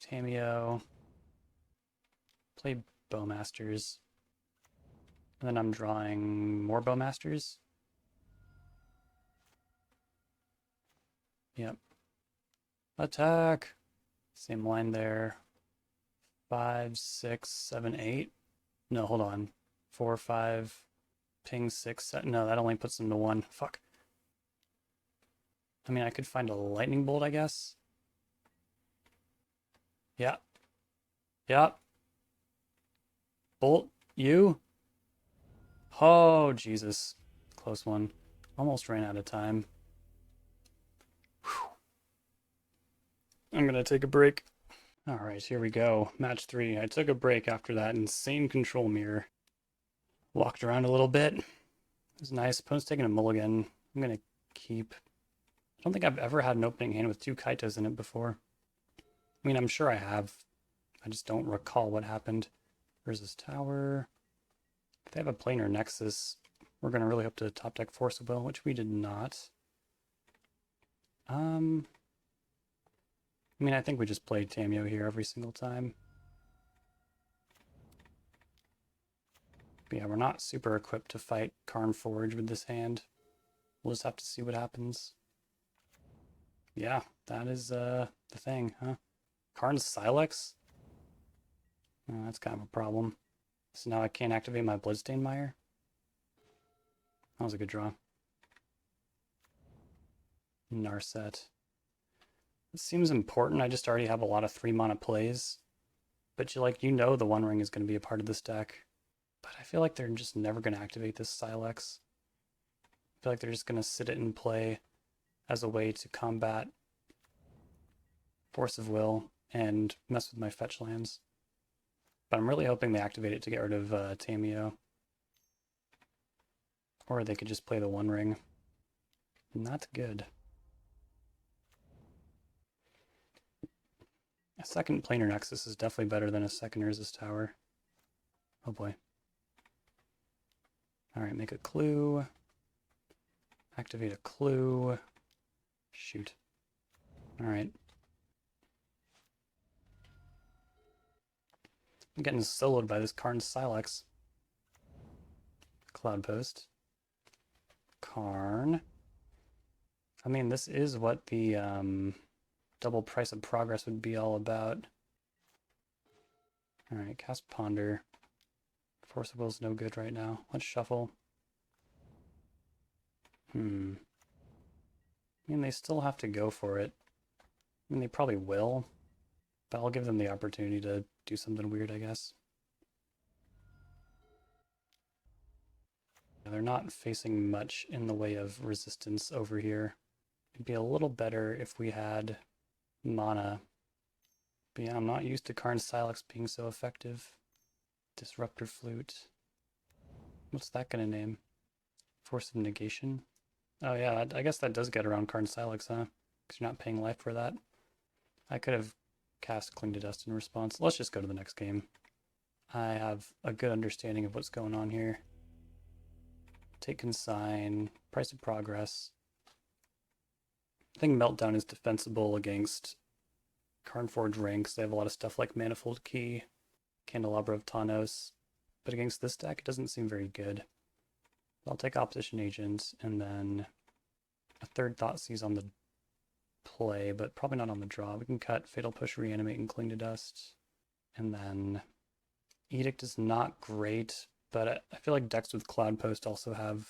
Tamio. Play Bowmasters. And then I'm drawing more Bowmasters. Yep. Attack! Same line there. 5, 6, 7, 8. No, hold on. 4, 5, ping 6, 7. No, that only puts them to 1. Fuck. I mean, I could find a lightning bolt, I guess. Yeah. Yeah. Bolt, you? Oh, Jesus. Close one. Almost ran out of time. Whew. I'm gonna take a break. Alright, here we go. Match 3. I took a break after that insane control mirror. Walked around a little bit. It was nice. Opponent's taking a mulligan. I'm gonna keep. I don't think I've ever had an opening hand with 2 Kaitas in it before. I mean, I'm sure I have. I just don't recall what happened. Where's this tower? If they have a planar nexus, we're gonna really hope to top deck Force of Will, which we did not. I mean, I think we just played Tamio here every single time. But yeah, we're not super equipped to fight Karn Forge with this hand. We'll just have to see what happens. Yeah, that is the thing, huh? Karn's Silex? Oh, that's kind of a problem. So now I can't activate my Bloodstained Mire? That was a good draw. Narset. It seems important. I just already have a lot of 3-mana plays. But you know the One Ring is going to be a part of this deck. But I feel like they're just never going to activate this Silex. I feel like they're just going to sit it in play as a way to combat Force of Will and mess with my fetch lands. But I'm really hoping they activate it to get rid of Tamio. Or they could just play the One Ring. Not good. A second planar nexus is definitely better than a second Urza's Tower. Oh boy. Alright, make a clue. Activate a clue. Shoot. Alright. I'm getting soloed by this Karn Silex. Cloud Post. Karn. I mean, this is what the double price of progress would be all about. Alright, cast Ponder. Force of Will's no good right now. Let's shuffle. I mean, they still have to go for it. I mean, they probably will. But I'll give them the opportunity to do something weird, I guess. They're not facing much in the way of resistance over here. It'd be a little better if we had mana. But yeah, I'm not used to Karn Silex being so effective. Disruptor Flute. What's that gonna name? Force of Negation? Oh yeah, I guess that does get around Karn Silex, huh? Because you're not paying life for that. I could have cast Cling to Dust in response. Let's just go to the next game. I have a good understanding of what's going on here. Take Consign, Price of Progress. I think Meltdown is defensible against Karnforge ranks. They have a lot of stuff like Manifold Key, Candelabra of Tawnos. But against this deck, it doesn't seem very good. I'll take Opposition Agent, and then a third Thoughtseize on the play, but probably not on the draw. We can cut Fatal Push, Reanimate, and Cling to Dust. And then Edict is not great, but I feel like decks with Cloud Post also have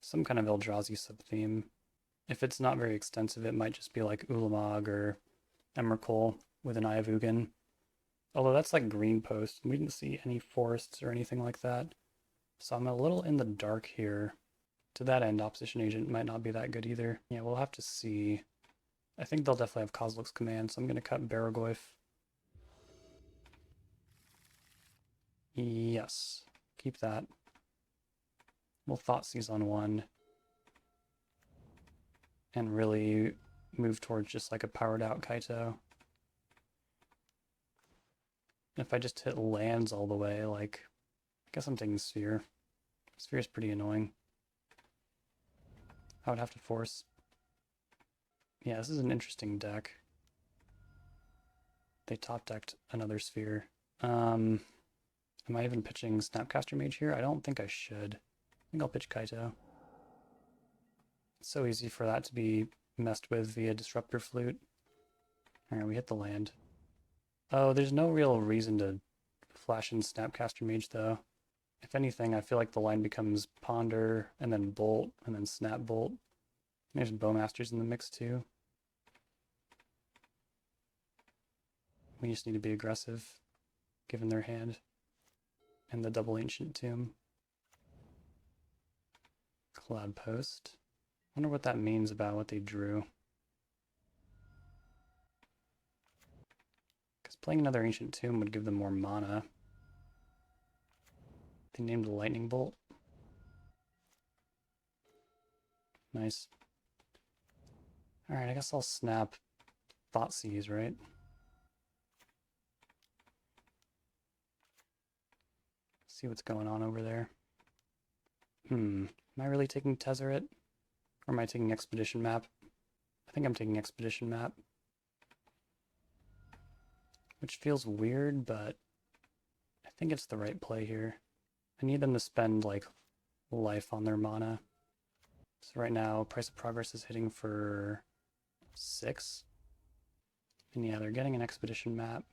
some kind of Eldrazi sub-theme. If it's not very extensive, it might just be like Ulamog or Emrakul with an Eye of Ugin. Although that's like green post. We didn't see any forests or anything like that. So I'm a little in the dark here. To that end, Opposition Agent might not be that good either. Yeah, we'll have to see. I think they'll definitely have Kozilek's Command, so I'm going to cut Baragoyf. Yes, keep that. We'll Thoughtseize on one. And really move towards just like a powered out Kaito. If I just hit lands all the way, like, I guess I'm taking Sphere. Sphere is pretty annoying. I would have to force. Yeah, this is an interesting deck. They top decked another Sphere. Am I even pitching Snapcaster Mage here? I don't think I should. I think I'll pitch Kaito. It's so easy for that to be messed with via Disruptor Flute. Alright, we hit the land. Oh, there's no real reason to flash in Snapcaster Mage though. If anything, I feel like the line becomes Ponder, and then Bolt, and then Snap Bolt. There's Bowmasters in the mix too. We just need to be aggressive, given their hand. And the double Ancient Tomb. Cloud Post. I wonder what that means about what they drew. Because playing another Ancient Tomb would give them more mana. They named the Lightning Bolt. Nice. Alright, I guess I'll snap Thoughtseize, right? See what's going on over there. Am I really taking Tezzeret? Or am I taking Expedition Map? I think I'm taking Expedition Map. Which feels weird, but I think it's the right play here. I need them to spend, like, life on their mana. So right now, Price of Progress is hitting for 6. And yeah, they're getting an Expedition Map.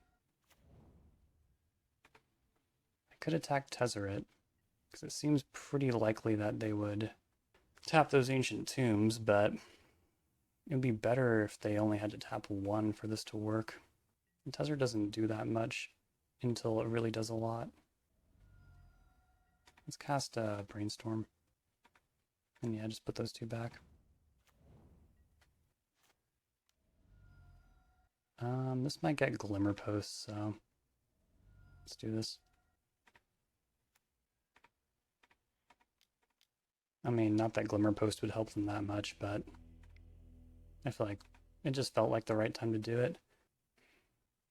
I could attack Tezzeret, because it seems pretty likely that they would tap those Ancient Tombs, but it would be better if they only had to tap 1 for this to work. And Tezzeret doesn't do that much until it really does a lot. Let's cast Brainstorm. And yeah, just put those 2 back. This might get Glimmer Post, so let's do this. I mean, not that Glimmer Post would help them that much, but I feel like it just felt like the right time to do it.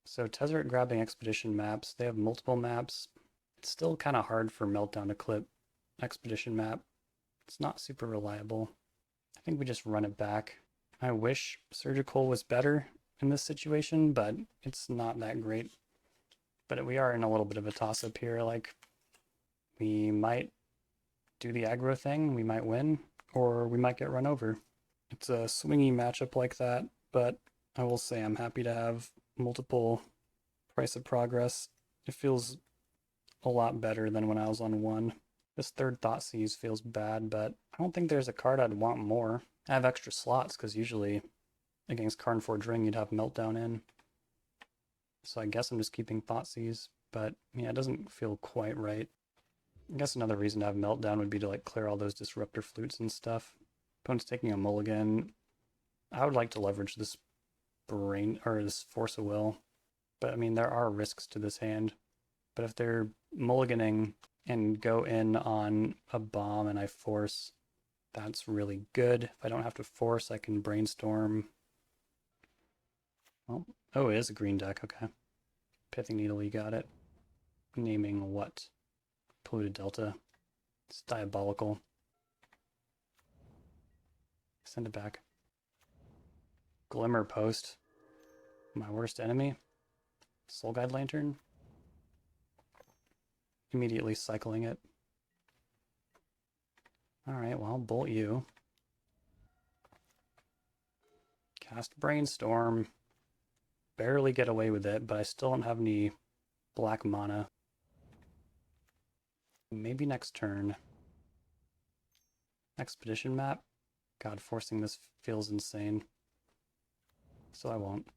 So Tezzeret grabbing Expedition Maps. They have multiple maps. It's still kind of hard for Meltdown to clip Expedition Map. It's not super reliable. I think we just run it back. I wish Surgical was better in this situation, but it's not that great. But we are in a little bit of a toss-up here. Like, we might do the aggro thing, we might win, or we might get run over. It's a swingy matchup like that, but I will say I'm happy to have multiple Price of Progress. It feels a lot better than when I was on 1. This third Thoughtseize feels bad, but I don't think there's a card I'd want more. I have extra slots, because usually against Carnforge Ring you'd have Meltdown in. So I guess I'm just keeping Thoughtseize, but yeah, it doesn't feel quite right. I guess another reason to have Meltdown would be to like clear all those Disruptor Flutes and stuff. Opponent's taking a mulligan. I would like to leverage this this Force of Will, but I mean there are risks to this hand. But if they're mulliganing and go in on a bomb and I force, that's really good. If I don't have to force, I can Brainstorm. Oh, it is a green deck, okay. Pithing Needle, you got it. Naming what? Polluted Delta. It's diabolical. Send it back. Glimmer Post. My worst enemy. Soul Guide Lantern. Immediately cycling it. Alright, well, I'll bolt you. Cast Brainstorm. Barely get away with it, but I still don't have any black mana. Maybe next turn. Expedition map? God, forcing this feels insane. So I won't.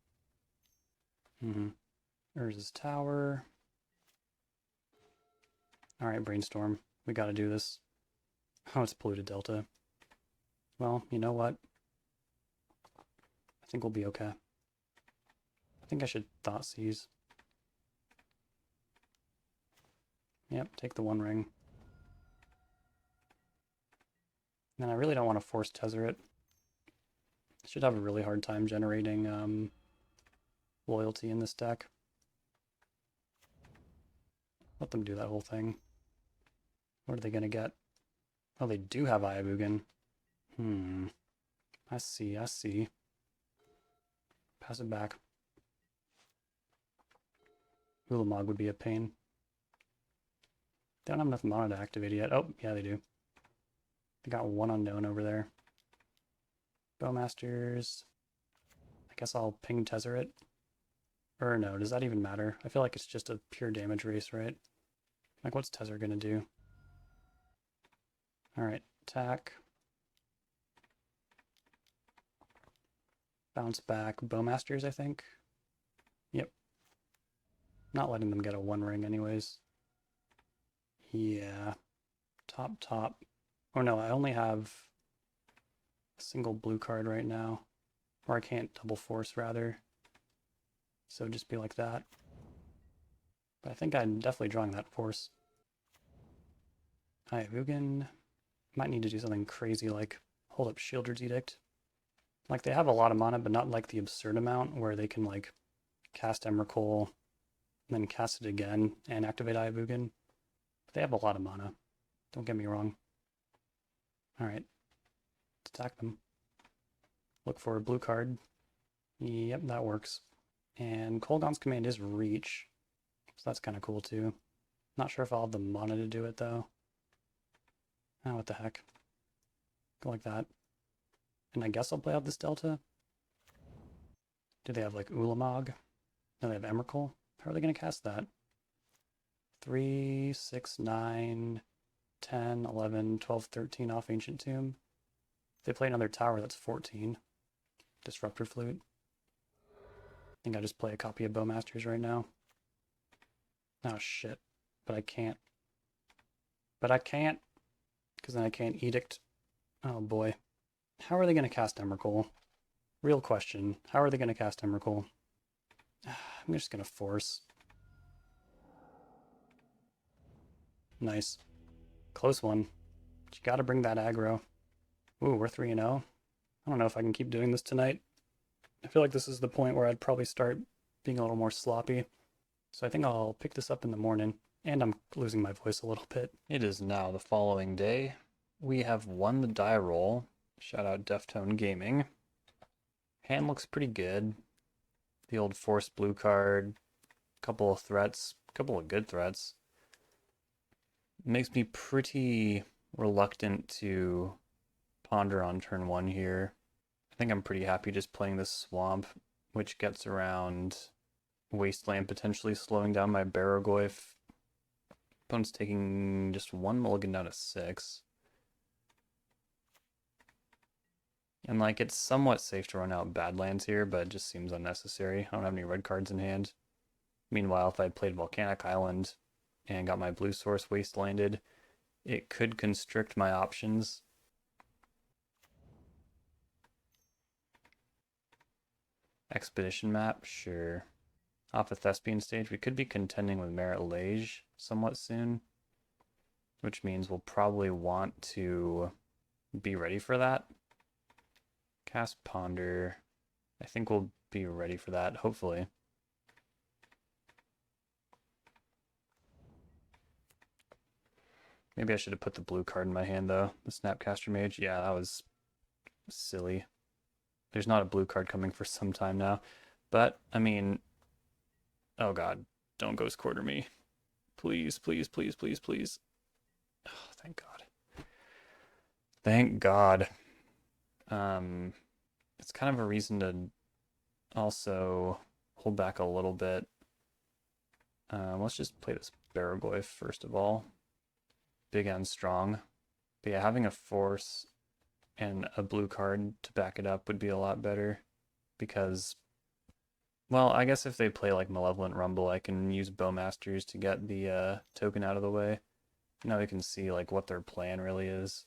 Urza's Tower. Alright, Brainstorm. We gotta do this. Oh, it's Polluted Delta. Well, you know what? I think we'll be okay. I think I should Thought Seize. Yep, take the One Ring. And I really don't want to force Tezzeret. Should have a really hard time generating loyalty in this deck. Let them do that whole thing. What are they gonna get? Oh, they do have Ayabugan. I see, I see. Pass it back. Ulamog would be a pain. They don't have enough mana to activate it yet. Oh, yeah, they do. They got one unknown over there. Bowmasters. I guess I'll ping Tezzeret. Or no, does that even matter? I feel like it's just a pure damage race, right? Like, what's Tezzeret gonna do? Alright, attack. Bounce back. Bowmasters, I think. Yep. Not letting them get a One Ring anyways. Yeah. Top. Oh no, I only have a single blue card right now. Or I can't double force, rather. So just be like that. But I think I'm definitely drawing that force. Ayabugan. Might need to do something crazy like hold up Shieldred's Edict. Like, they have a lot of mana, but not like the absurd amount where they can like cast Emrakul, and then cast it again and activate Ayabugan. But they have a lot of mana. Don't get me wrong. Alright. Attack them. Look for a blue card. Yep, that works. And Kolaghan's command is Reach. So that's kind of cool too. Not sure if I'll have the mana to do it though. Oh, what the heck. Go like that. And I guess I'll play out this Delta. Do they have like Ulamog? No, they have Emrakul. How are they going to cast that? 3, 6, 9, 10, 11, 12, 13 off Ancient Tomb. If they play another tower, that's 14. Disruptor Flute. I think I just play a copy of Bowmasters right now. Oh shit. But I can't. Because then I can't Edict. Oh boy. How are they going to cast Emrakul? Real question. How are they going to cast Emrakul? I'm just going to force. Nice. Close one. But you got to bring that aggro. Ooh, we're 3-0. I don't know if I can keep doing this tonight. I feel like this is the point where I'd probably start being a little more sloppy. So I think I'll pick this up in the morning. And I'm losing my voice a little bit. It is now the following day. We have won the die roll. Shout out Deftone Gaming. Hand looks pretty good. The old forced blue card. Couple of threats. Couple of good threats. Makes me pretty reluctant to ponder on turn 1 here. I think I'm pretty happy just playing this swamp, which gets around Wasteland, potentially slowing down my Barrogoyf. Opponent's taking just 1 mulligan down to 6. And like, it's somewhat safe to run out Badlands here, but it just seems unnecessary. I don't have any red cards in hand. Meanwhile, if I played Volcanic Island and got my blue source wastelanded, it could constrict my options. Expedition map, sure. Off a Thespian stage, we could be contending with Merit Lage somewhat soon, which means we'll probably want to be ready for that. Cast Ponder. I think we'll be ready for that, hopefully. Maybe I should have put the blue card in my hand, though. The Snapcaster Mage. Yeah, that was silly. There's not a blue card coming for some time now. But, I mean... Oh god, don't Ghost Quarter me. Please, please, please, please, please. Oh, thank god. Thank god. it's kind of a reason to also hold back a little bit. Let's just play this Baragoi first of all. Big and strong. But yeah, having a force and a blue card to back it up would be a lot better because, well, I guess if they play like Malevolent Rumble, I can use Bowmasters to get the token out of the way. Now we can see like what their plan really is.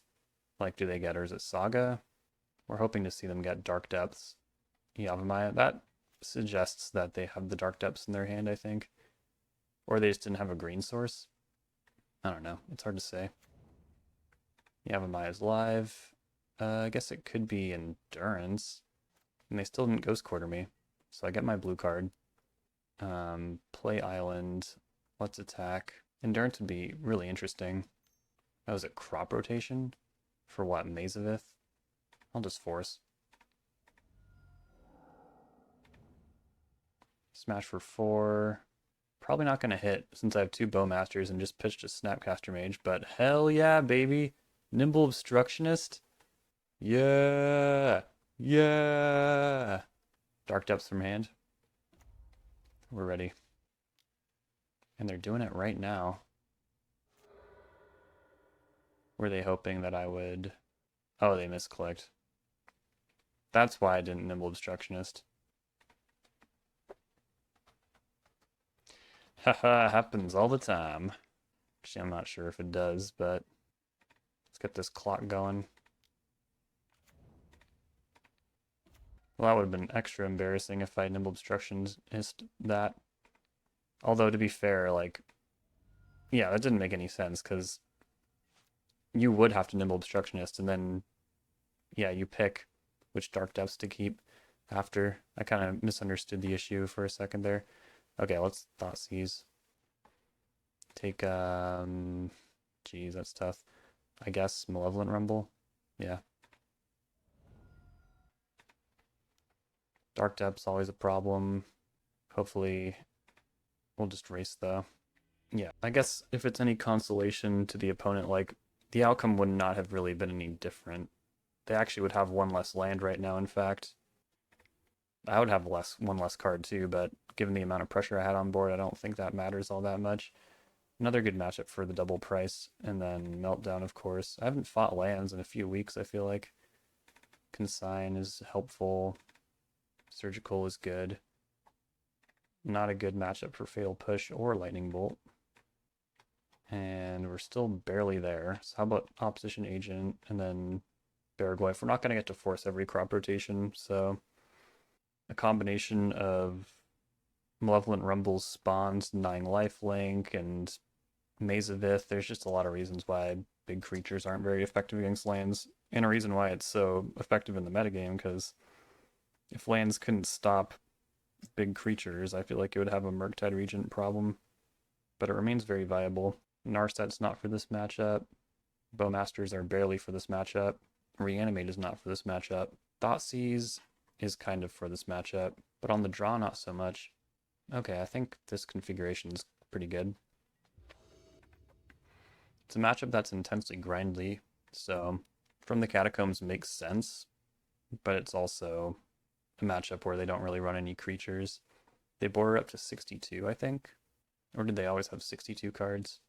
Like, do they get, or is it Saga? We're hoping to see them get Dark Depths. Yavimaya, that suggests that they have the Dark Depths in their hand, I think. Or they just didn't have a green source. I don't know. It's hard to say. Yavimaya is live. I guess it could be Endurance. And they still didn't Ghost Quarter me. So I get my blue card. Play Island. Let's attack. Endurance would be really interesting. That was a crop rotation? For what, Mazavith? I'll just force. Smash for 4. Probably not going to hit since I have 2 Bowmasters and just pitched a Snapcaster Mage, but hell yeah, baby! Nimble Obstructionist? Yeah! Yeah! Dark Depths from hand. We're ready. And they're doing it right now. Were they hoping that I would... Oh, they misclicked. That's why I didn't Nimble Obstructionist. Haha, happens all the time. Actually, I'm not sure if it does, but let's get this clock going. Well, that would have been extra embarrassing if I Nimble Obstructionist that. Although, to be fair, like, yeah, that didn't make any sense, because you would have to Nimble Obstructionist, and then, yeah, you pick which Dark Depths to keep after. I kind of misunderstood the issue for a second there. Okay, let's Thoughtseize. Take, geez, that's tough. I guess Malevolent Rumble. Yeah. Dark Depths always a problem. Hopefully we'll just race though. Yeah, I guess if it's any consolation to the opponent, like, the outcome would not have really been any different. They actually would have 1 less land right now, in fact. I would have one less card too, but given the amount of pressure I had on board, I don't think that matters all that much. Another good matchup for the double price, and then Meltdown, of course. I haven't fought lands in a few weeks, I feel like. Consign is helpful. Surgical is good. Not a good matchup for Fatal Push or Lightning Bolt. And we're still barely there. So how about Opposition Agent and then Baragoi? We're not going to get to force every crop rotation, so a combination of Malevolent Rumble's spawns, denying lifelink, and Mazavith. There's just a lot of reasons why big creatures aren't very effective against lands, and a reason why it's so effective in the metagame, because if lands couldn't stop big creatures, I feel like it would have a Murktide Regent problem, but it remains very viable. Narset's not for this matchup. Bowmasters are barely for this matchup. Reanimate is not for this matchup. Thoughtseize is kind of for this matchup, but on the draw, not so much. Okay, I think this configuration is pretty good. It's a matchup that's intensely grindly, so From the Catacombs makes sense, but it's also a matchup where they don't really run any creatures. They border up to 62, I think. Or did they always have 62 cards?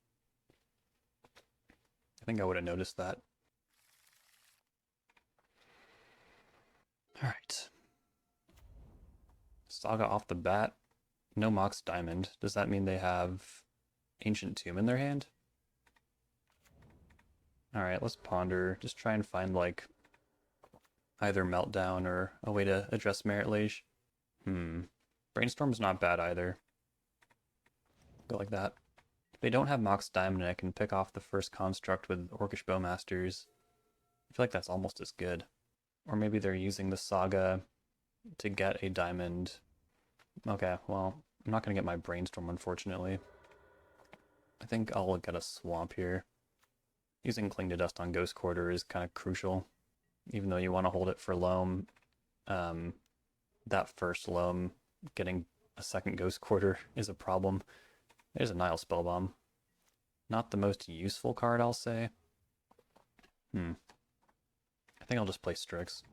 I think I would have noticed that. Alright. Saga off the bat. No Mox Diamond. Does that mean they have Ancient Tomb in their hand? Alright, let's ponder. Just try and find, like, either Meltdown or a way to address Merit Lage. Brainstorm's not bad either. Go like that. If they don't have Mox Diamond, I can pick off the first construct with Orcish Bowmasters. I feel like that's almost as good. Or maybe they're using the Saga to get a diamond. Okay, well, I'm not going to get my Brainstorm, unfortunately. I think I'll get a Swamp here. Using Cling to Dust on Ghost Quarter is kind of crucial. Even though you want to hold it for Loam, that first Loam, getting a second Ghost Quarter is a problem. There's a Nile Spellbomb. Not the most useful card, I'll say. I think I'll just play Strix.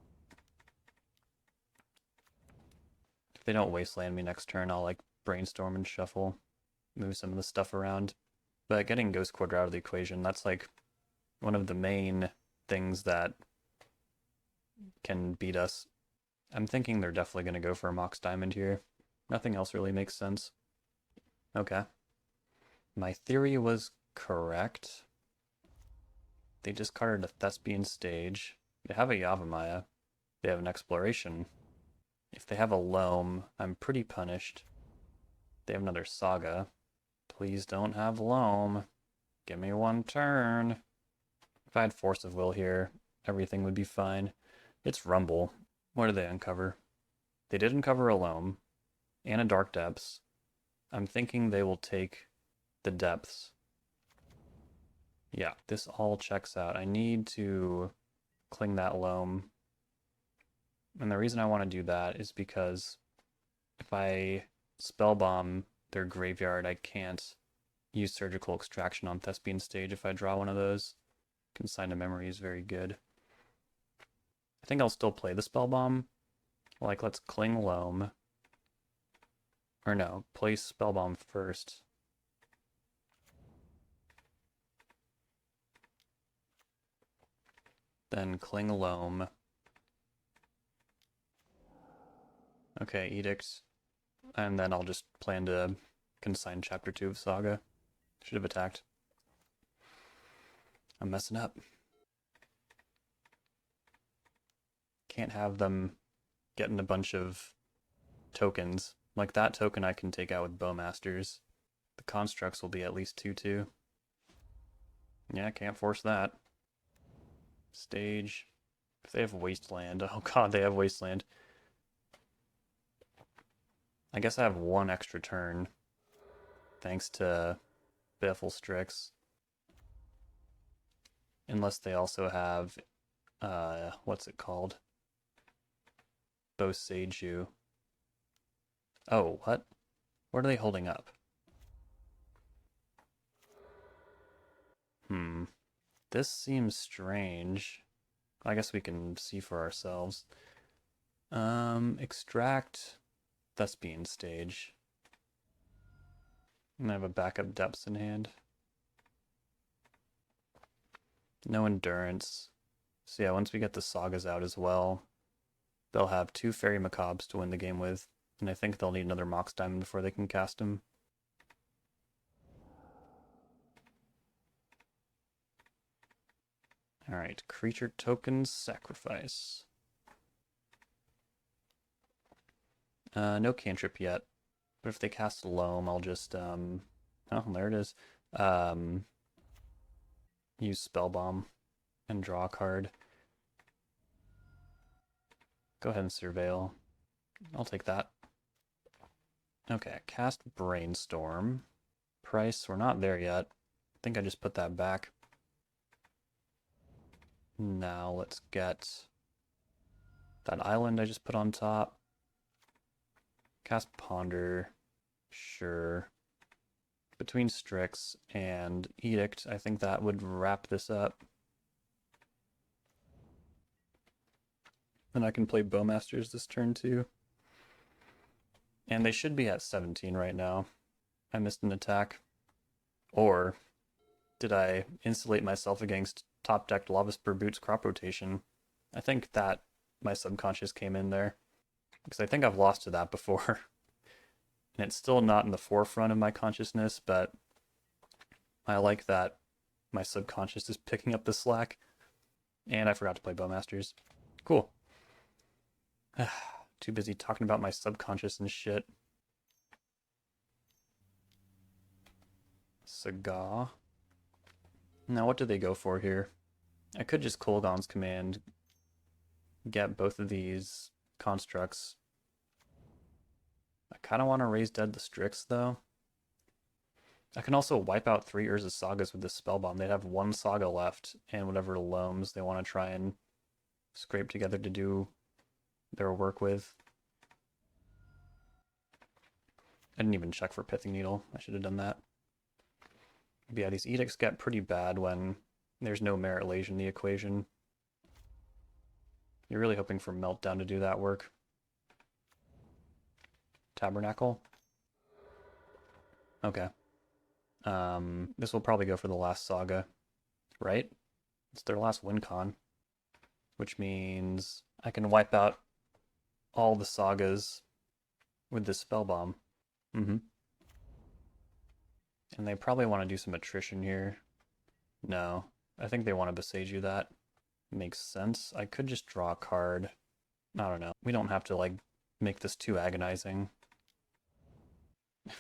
If they don't wasteland me next turn, I'll like brainstorm and shuffle, move some of the stuff around. But getting Ghost Quarter out of the equation, that's like one of the main things that can beat us. I'm thinking they're definitely going to go for a Mox Diamond here. Nothing else really makes sense. Okay. My theory was correct. They discarded a Thespian Stage. They have a Yavimaya. They have an Exploration. If they have a Loam, I'm pretty punished. They have another Saga. Please don't have Loam. Give me one turn. If I had Force of Will here, everything would be fine. It's Rumble. What did they uncover? They did uncover a Loam and a Dark Depths. I'm thinking they will take the Depths. Yeah, this all checks out. I need to cling that Loam. And the reason I want to do that is because if I Spellbomb their graveyard, I can't use Surgical Extraction on Thespian Stage if I draw one of those. Consign to Memory is very good. I think I'll still play the Spellbomb. Like, let's Cling Loam. Or no, play Spellbomb first. Then Cling Loam. Okay, Edict. And then I'll just plan to consign Chapter 2 of Saga. Should have attacked. I'm messing up. Can't have them getting a bunch of tokens. Like that token I can take out with Bowmasters. The constructs will be at least 2/2. Yeah, can't force that. Stage. If they have Wasteland. Oh god, they have Wasteland. I guess I have one extra turn. Thanks to Biffle Strix. Unless they also have, what's it called? Boseiju. Oh, what? What are they holding up? This seems strange. I guess we can see for ourselves. Extract Thespian Stage. And I have a backup Depths in hand. No Endurance. So yeah, once we get the Sagas out as well, they'll have 2 Fairy Macabres to win the game with, and I think they'll need another Mox Diamond before they can cast them. Alright, creature tokens, sacrifice. No cantrip yet, but if they cast Loam, I'll just, oh, there it is. Use Spellbomb and draw a card. Go ahead and Surveil. I'll take that. Okay, cast Brainstorm. Price, we're not there yet. I think I just put that back. Now let's get that island I just put on top. Cast Ponder. Sure. Between Strix and Edict, I think that would wrap this up. And I can play Bowmasters this turn too. And they should be at 17 right now. I missed an attack. Or did I insulate myself against top-decked Lavaspur Boots crop rotation? I think that my subconscious came in there. Because I think I've lost to that before. And it's still not in the forefront of my consciousness, but I like that my subconscious is picking up the slack. And I forgot to play Bowmasters. Cool. Too busy talking about my subconscious and shit. Saga. Now what do they go for here? I could just Kolaghan's Command, get both of these constructs. I kind of want to raise dead the Strix though. I can also wipe out 3 Urza Sagas with this Spellbomb. They'd have 1 Saga left and whatever Loams they want to try and scrape together to do their work with. I didn't even check for Pithing Needle. I should have done that. But yeah, these edicts get pretty bad when there's no Merit Lage in the equation. You're really hoping for Meltdown to do that work. Tabernacle. Okay. This will probably go for the last saga, right? It's their last win con, which means I can wipe out all the sagas with this spell bomb. And they probably want to do some attrition here. No, I think they want to Besage that. Makes sense. I could just draw a card. I don't know. We don't have to, like, make this too agonizing.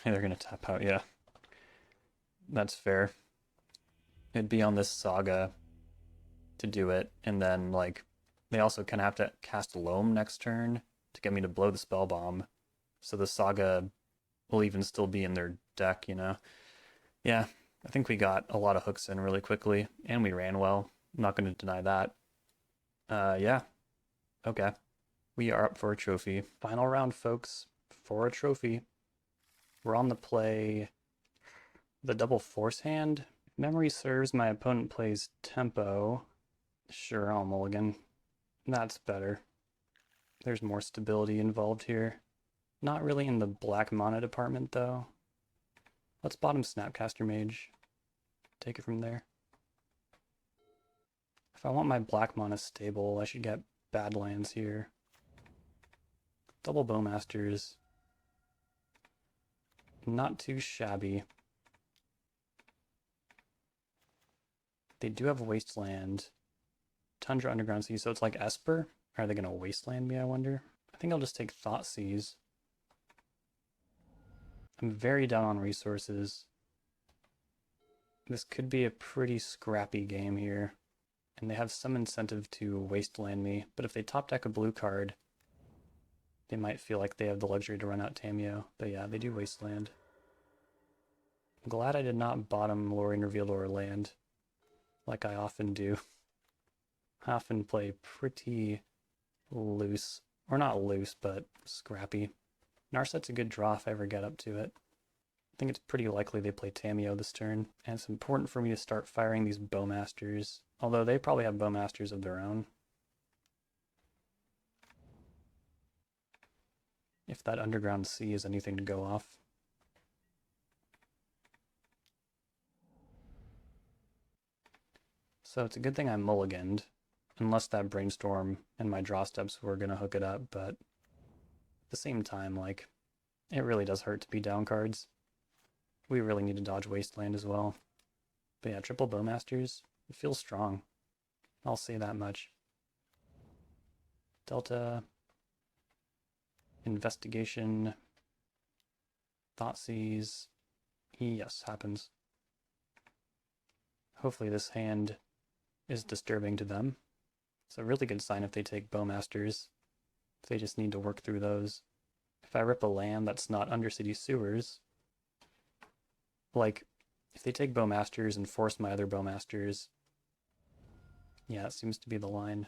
They're gonna tap out, yeah. That's fair. It'd be on this saga to do it, and then, like, they also kind of have to cast Loam next turn to get me to blow the spell bomb, so the saga will even still be in their deck, you know? Yeah, I think we got a lot of hooks in really quickly, and we ran well. I'm not going to deny that. Yeah. Okay. We are up for a trophy. Final round, folks, for a trophy. We're on the play the double force hand. If memory serves, my opponent plays tempo. Sure, I'll mulligan. That's better. There's more stability involved here. Not really in the black mana department, though. Let's bottom Snapcaster Mage. Take it from there. If I want my black mana stable, I should get Badlands here. Double Bowmasters. Not too shabby. They do have Wasteland. Tundra Underground Sea, so it's like Esper? Are they going to Wasteland me, I wonder? I think I'll just take Thoughtseize. I'm very down on resources. This could be a pretty scrappy game here. And they have some incentive to Wasteland me, but if they top deck a blue card, they might feel like they have the luxury to run out Tamiyo. But yeah, they do Wasteland. I'm glad I did not bottom Lorien Revealed or land, like I often do. I often play pretty loose. Or not loose, but scrappy. Narset's a good draw if I ever get up to it. I think it's pretty likely they play Tamiyo this turn, and it's important for me to start firing these Bowmasters, although they probably have Bowmasters of their own. If that Underground Sea is anything to go off. So it's a good thing I mulliganed, unless that Brainstorm and my draw steps were going to hook it up, but at the same time, like, it really does hurt to be down cards. We really need to dodge Wasteland as well. But yeah, triple Bowmasters, it feels strong. I'll say that much. Delta, Investigation, Thoughtseize, yes, happens. Hopefully this hand is disturbing to them. It's a really good sign if they take Bowmasters. If they just need to work through those. If I rip a land that's not Undercity Sewers, like, if they take Bowmasters and force my other Bowmasters, yeah, it seems to be the line.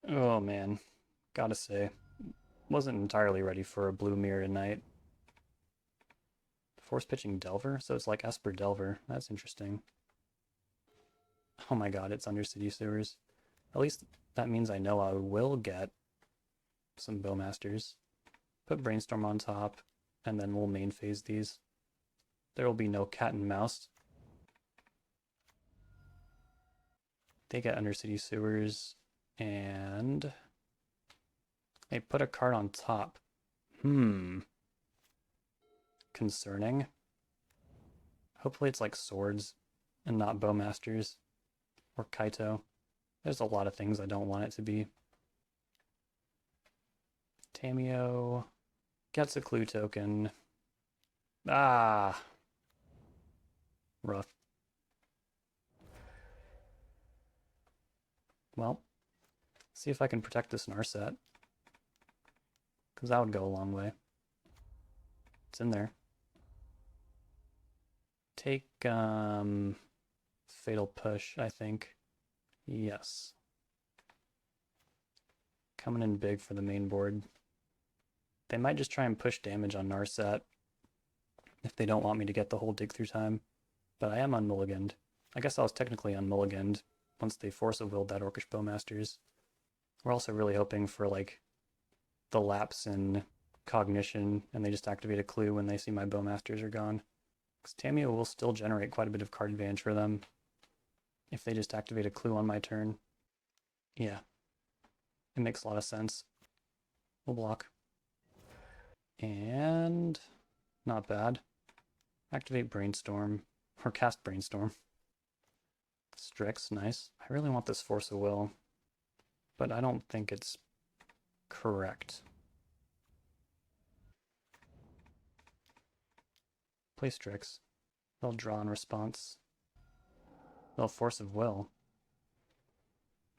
Oh man, gotta say, wasn't entirely ready for a blue mirror tonight. Force pitching Delver, so it's like Esper Delver. That's interesting. Oh my god, it's Undercity Sewers. At least that means I know I will get some Bowmasters. Put Brainstorm on top, and then we'll main phase these. There will be no cat and mouse. They get Undercity Sewers, and they put a card on top. Concerning. Hopefully it's like Swords and not Bowmasters or Kaito. There's a lot of things I don't want it to be. Tamiyo gets a clue token. Ah! Rough. Well, see if I can protect this Narset, because that would go a long way. It's in there. Take Fatal Push, I think. Yes. Coming in big for the main board. They might just try and push damage on Narset if they don't want me to get the whole dig through time. But I am unmulliganed. I guess I was technically unmulliganed once they force a willed that Orcish Bowmasters. We're also really hoping for like the lapse in cognition and they just activate a clue when they see my Bowmasters are gone. Because Tamiyo will still generate quite a bit of card advantage for them if they just activate a clue on my turn. Yeah, it makes a lot of sense. We'll block. And not bad. Activate Brainstorm, or cast Brainstorm. Strix, nice. I really want this Force of Will, but I don't think it's correct. Play Strix. They'll draw in response. They'll Force of Will.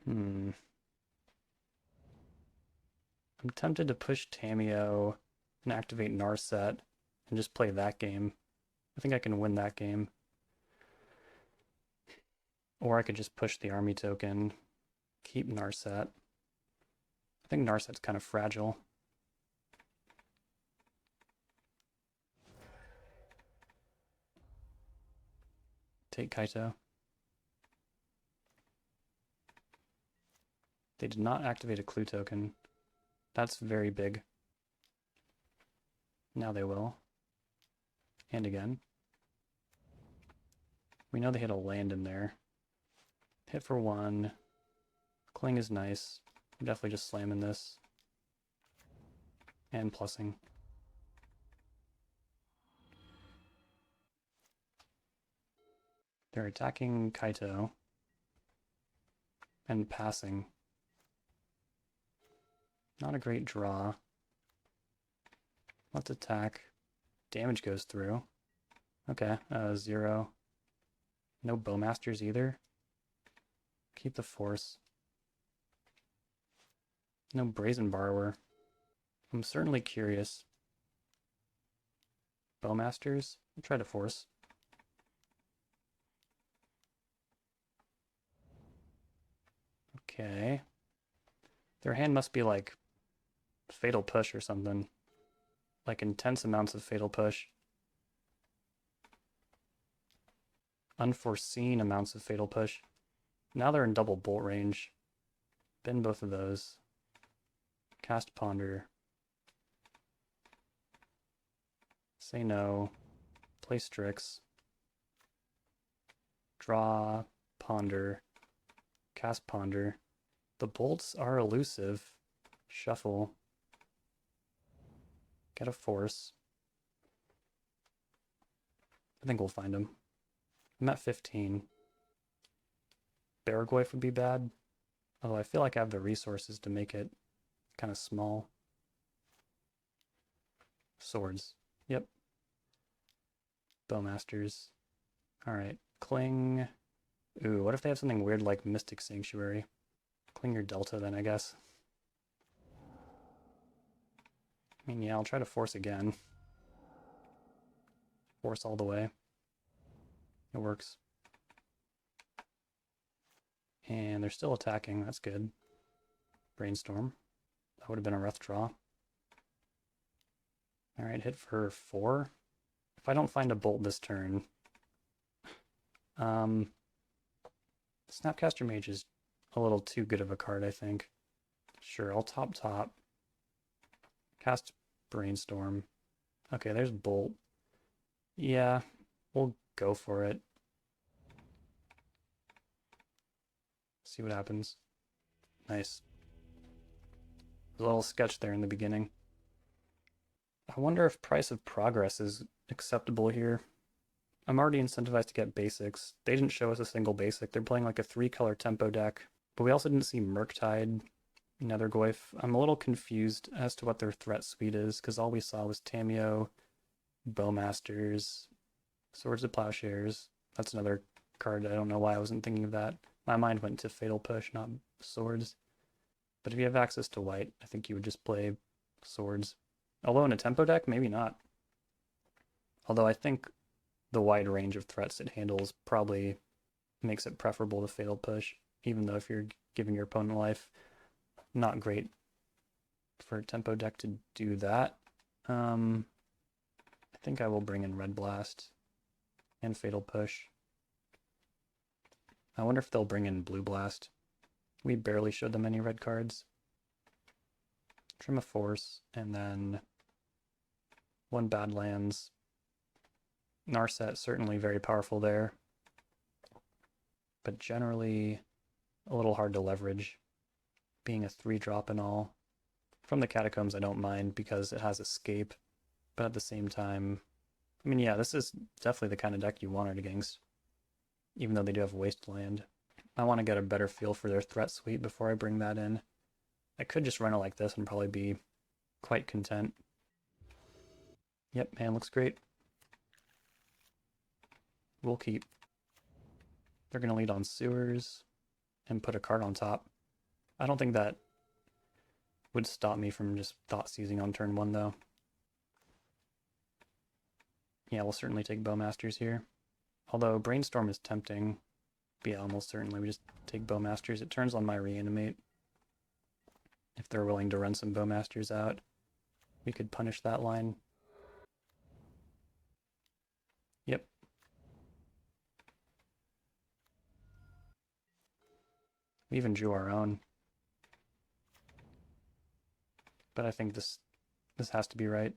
I'm tempted to push Tamiyo and activate Narset and just play that game. I think I can win that game. Or I could just push the army token, keep Narset. I think Narset's kind of fragile. Take Kaito. They did not activate a clue token. That's very big. Now they will. And again. We know they hit a land in there. Hit for 1. Cling is nice. I'm definitely just slamming this. And plussing. They're attacking Kaito. And passing. Not a great draw. Let's attack. Damage goes through. Okay, 0. No Bowmasters either. Keep the Force. No Brazen Borrower. I'm certainly curious. Bowmasters? I'll try to Force. Okay. Their hand must be like Fatal Push or something. Like intense amounts of Fatal Push. Unforeseen amounts of Fatal Push. Now they're in double bolt range. Bend both of those. Cast Ponder. Say no. Play Strix. Draw. Ponder. Cast Ponder. The bolts are elusive. Shuffle. Get a Force. I think we'll find him. I'm at 15. Baragoi would be bad. Although I feel like I have the resources to make it kind of small. Swords. Yep. Bowmasters. Alright. Cling. Ooh, what if they have something weird like Mystic Sanctuary? Cling your Delta then, I guess. I mean, yeah, I'll try to Force again. Force all the way. It works. And they're still attacking. That's good. Brainstorm. That would have been a rough draw. Alright, hit for 4. If I don't find a bolt this turn... Snapcaster Mage is a little too good of a card, I think. Sure, I'll top. Cast Brainstorm. Okay, there's Bolt. Yeah, we'll go for it. See what happens. Nice. There's a little sketch there in the beginning. I wonder if Price of Progress is acceptable here. I'm already incentivized to get basics. They didn't show us a single basic. They're playing like a 3-color tempo deck. But we also didn't see Murktide, Nethergoyf. I'm a little confused as to what their threat suite is, because all we saw was Tamiyo, Bowmasters, Swords of Plowshares. That's another card. I don't know why I wasn't thinking of that. My mind went to Fatal Push, not Swords. But if you have access to white, I think you would just play Swords. Although in a tempo deck, maybe not. Although I think the wide range of threats it handles probably makes it preferable to Fatal Push, even though if you're giving your opponent life, not great for a tempo deck to do that. I think I will bring in Red Blast and Fatal Push. I wonder if they'll bring in Blue Blast. We barely showed them any red cards. Trim a Force, and then one Badlands. Narset certainly very powerful there, but generally a little hard to leverage, being a 3-drop and all. From the Catacombs I don't mind because it has Escape, but at the same time, I mean, yeah, this is definitely the kind of deck you want it against, even though they do have Wasteland. I want to get a better feel for their threat suite before I bring that in. I could just run it like this and probably be quite content. Yep, man, looks great. We'll keep. They're going to lead on Sewers and put a card on top. I don't think that would stop me from just thought seizing on turn 1 though. Yeah, we'll certainly take Bowmasters here. Although Brainstorm is tempting. But yeah, almost certainly we just take Bowmasters. It turns on my Reanimate. If they're willing to run some Bowmasters out, we could punish that line. Yep. We even drew our own. But I think this has to be right.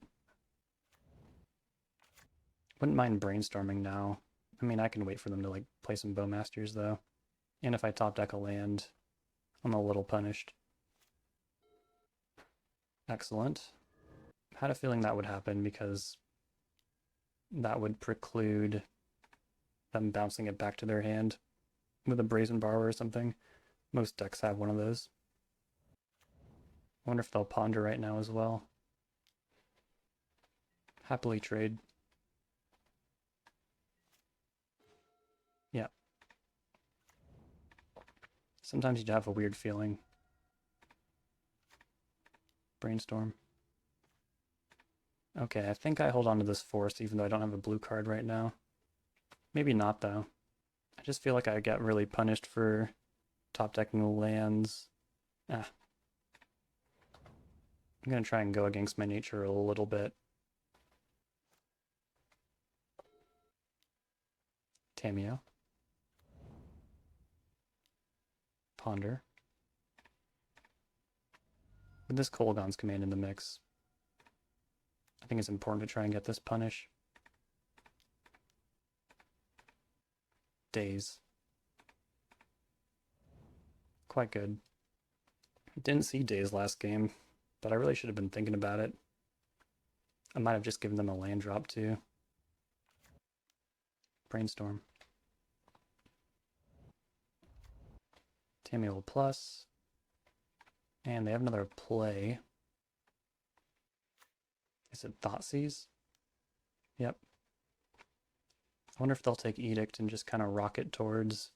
Wouldn't mind Brainstorming now. I mean, I can wait for them to like play some Bowmasters though. And if I top deck a land, I'm a little punished. Excellent. Had a feeling that would happen because that would preclude them bouncing it back to their hand with a Brazen Borrower or something. Most decks have one of those. I wonder if they'll ponder right now as well. Happily trade. Yeah. Sometimes you have a weird feeling. Brainstorm. Okay, I think I hold on to this Force even though I don't have a blue card right now. Maybe not though. I just feel like I get really punished for top decking lands. I'm gonna try and go against my nature a little bit. Tamiyo. Ponder. With this Kolaghan's Command in the mix, I think it's important to try and get this punish. Daze. Quite good. Didn't see Daze last game, but I really should have been thinking about it. I might have just given them a land drop too. Brainstorm. Tamiyo plus. And they have another play. Is it Thoughtseize? Yep. I wonder if they'll take Edict and just kind of rocket towards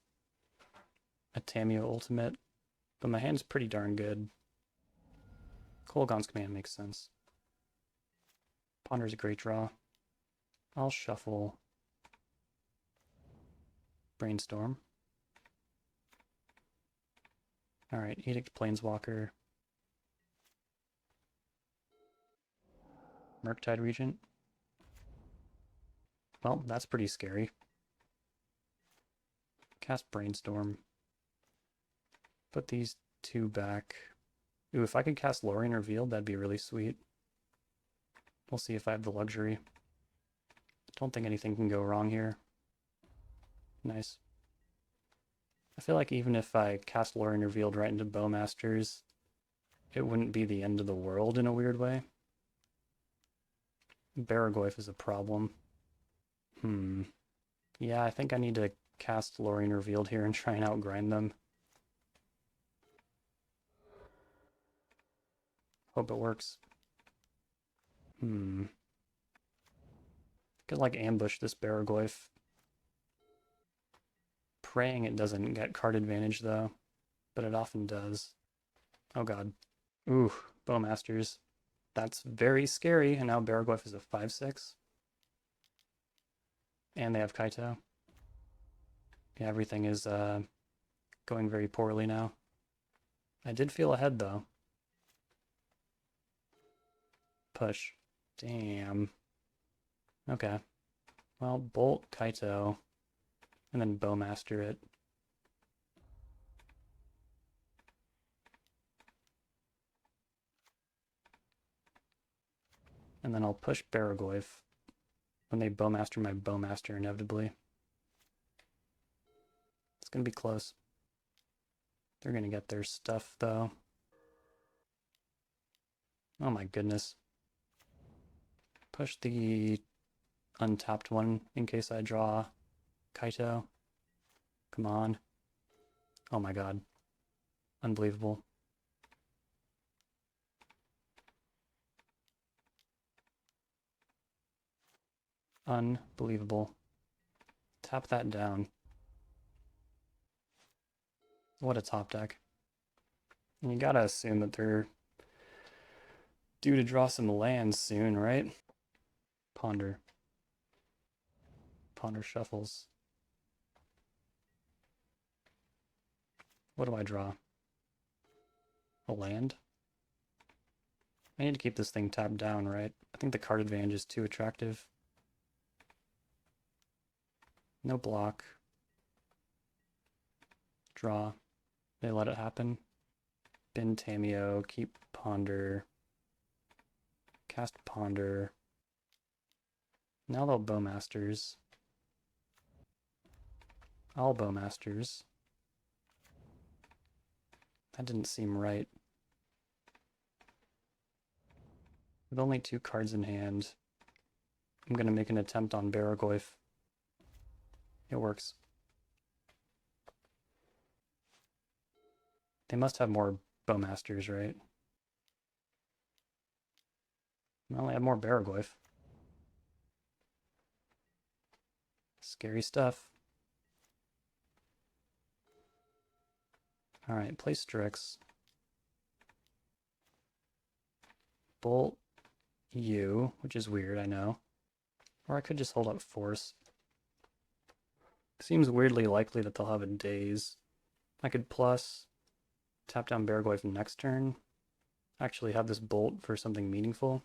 a Tamiyo ultimate. But my hand's pretty darn good. Kolaghan's Command makes sense. Ponder's a great draw. I'll shuffle Brainstorm. Alright, Edict Planeswalker. Murktide Regent. Well, that's pretty scary. Cast Brainstorm. Put these two back. Ooh, if I could cast Lorien Revealed, that'd be really sweet. We'll see if I have the luxury. Don't think anything can go wrong here. Nice. I feel like even if I cast Lorien Revealed right into Bowmasters, it wouldn't be the end of the world in a weird way. Baragoyf is a problem. Yeah, I think I need to cast Lorien Revealed here and try and outgrind them. Hope it works. Could like ambush this Baragoyf. Praying it doesn't get card advantage though, but it often does. Oh god. Ooh, Bowmasters. That's very scary, and now Baragoyf is a 5/6. And they have Kaito. Yeah, everything is going very poorly now. I did feel ahead though. Push. Damn. Okay. Well, Bolt, Kaito, and then Bowmaster it. And then I'll push Baragoyf when they Bowmaster my Bowmaster inevitably. It's going to be close. They're going to get their stuff though. Oh my goodness. Push the untapped one in case I draw Kaito. Come on. Oh my god. Unbelievable. Unbelievable. Tap that down. What a top deck. And you gotta assume that they're due to draw some lands soon, right? Ponder. Ponder shuffles. What do I draw? A land? I need to keep this thing tapped down, right? I think the card advantage is too attractive. No block. Draw. They let it happen. Bin Tameo, keep Ponder. Cast Ponder. Now they'll Bowmasters. All Bowmasters. That didn't seem right. With only 2 cards in hand, I'm going to make an attempt on Baragoyf. It works. They must have more Bowmasters, right? Well, they have more Baragoyf. Scary stuff. Alright, play Strix. Bolt you, which is weird, I know. Or I could just hold up Force. Seems weirdly likely that they'll have a Daze. I could plus tap down Baragoyf next turn. Actually have this Bolt for something meaningful.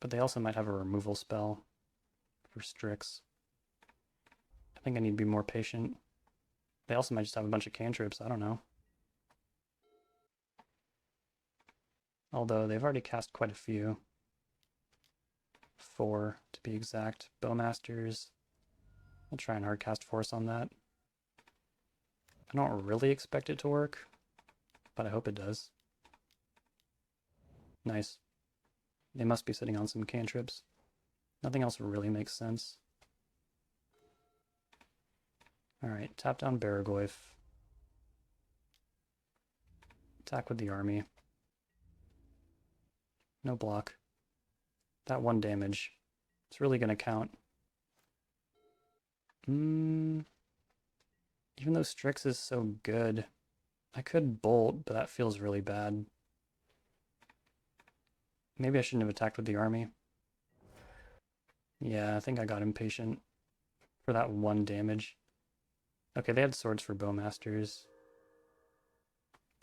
But they also might have a removal spell for Strix. I think I need to be more patient. They also might just have a bunch of cantrips, I don't know. Although they've already cast quite a few. 4 to be exact. Bowmasters. I'll try and hardcast Force on that. I don't really expect it to work, but I hope it does. Nice. They must be sitting on some cantrips. Nothing else really makes sense. Alright, tap down Baragoyf. Attack with the army. No block. That 1 damage. It's really going to count. Even though Strix is so good, I could Bolt, but that feels really bad. Maybe I shouldn't have attacked with the army. Yeah, I think I got impatient for that 1 damage. Okay, they had swords for Bowmasters.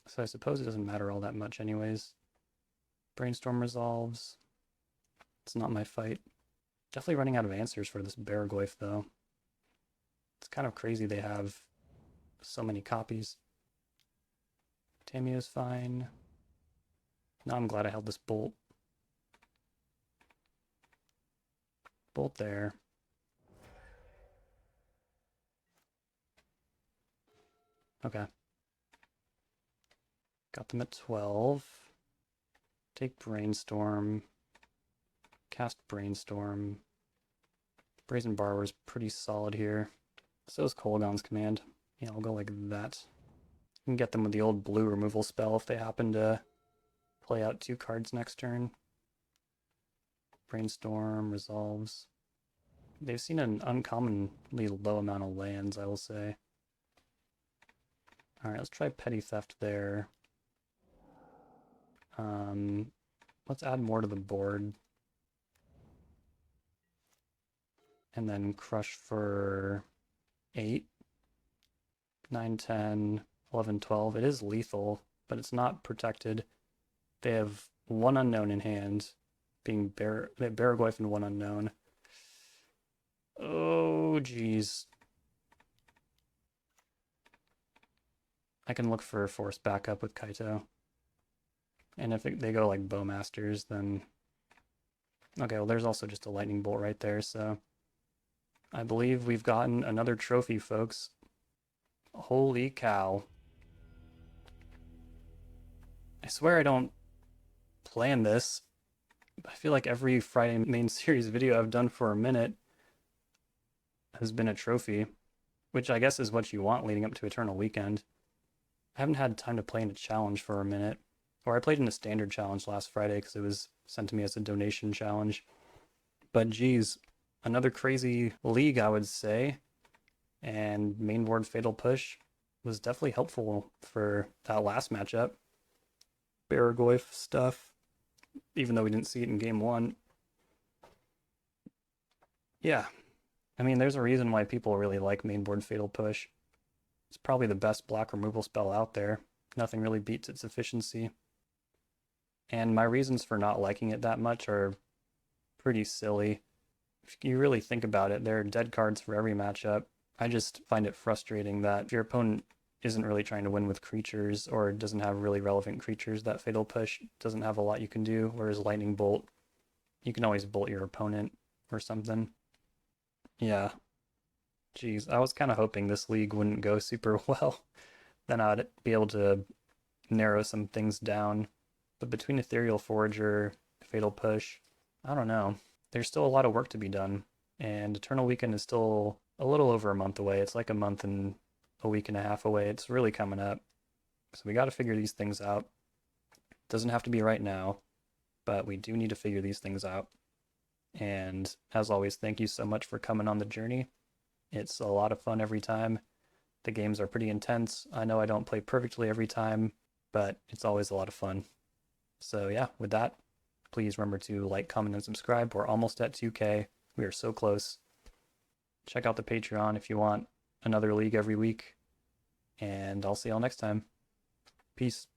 So I suppose it doesn't matter all that much anyways. Brainstorm resolves. It's not my fight. Definitely running out of answers for this Baragoyf though. It's kind of crazy they have so many copies. Tameo's fine. Now I'm glad I held this Bolt. Bolt there. Okay. Got them at 12. Take Brainstorm. Cast Brainstorm. Brazen Borrower's pretty solid here. So is Kolaghan's Command. Yeah, I'll go like that. You can get them with the old blue removal spell if they happen to play out 2 cards next turn. Brainstorm resolves. They've seen an uncommonly low amount of lands, I will say. Alright, let's try Petty Theft there. Let's add more to the board. And then Crush for 8, 9, 10, 11, 12. It is lethal, but it's not protected. They have 1 unknown in hand, being Baragoyf and 1 unknown. Oh, geez. I can look for Force backup with Kaito. And if they go like Bowmasters, then Okay, well, there's also just a lightning bolt right there, so I believe we've gotten another trophy, folks. Holy cow. I swear I don't plan this. I feel like every Friday main series video I've done for a minute has been a trophy, which I guess is what you want leading up to Eternal Weekend. I haven't had time to play in a challenge for a minute. Or I played in a standard challenge last Friday because it was sent to me as a donation challenge. But geez, another crazy league, I would say. And mainboard Fatal Push was definitely helpful for that last matchup. Baragoyf stuff, even though we didn't see it in game one. Yeah, I mean, there's a reason why people really like mainboard Fatal Push. It's probably the best block removal spell out there. Nothing really beats its efficiency. And my reasons for not liking it that much are pretty silly. If you really think about it, there are dead cards for every matchup. I just find it frustrating that if your opponent isn't really trying to win with creatures or doesn't have really relevant creatures, that Fatal Push doesn't have a lot you can do, whereas Lightning Bolt, you can always bolt your opponent or something. Yeah, geez, I was kind of hoping this league wouldn't go super well. Then I'd be able to narrow some things down. But between Ethereal Forager, Fatal Push, I don't know. There's still a lot of work to be done. And Eternal Weekend is still a little over a month away. It's like a month and a week and a half away. It's really coming up. So we got to figure these things out. It doesn't have to be right now, but we do need to figure these things out. And as always, thank you so much for coming on the journey. It's a lot of fun every time. The games are pretty intense. I know I don't play perfectly every time, but it's always a lot of fun. So yeah, with that, please remember to like, comment, and subscribe. We're almost at 2K. We are so close. Check out the Patreon if you want another league every week. And I'll see y'all next time. Peace.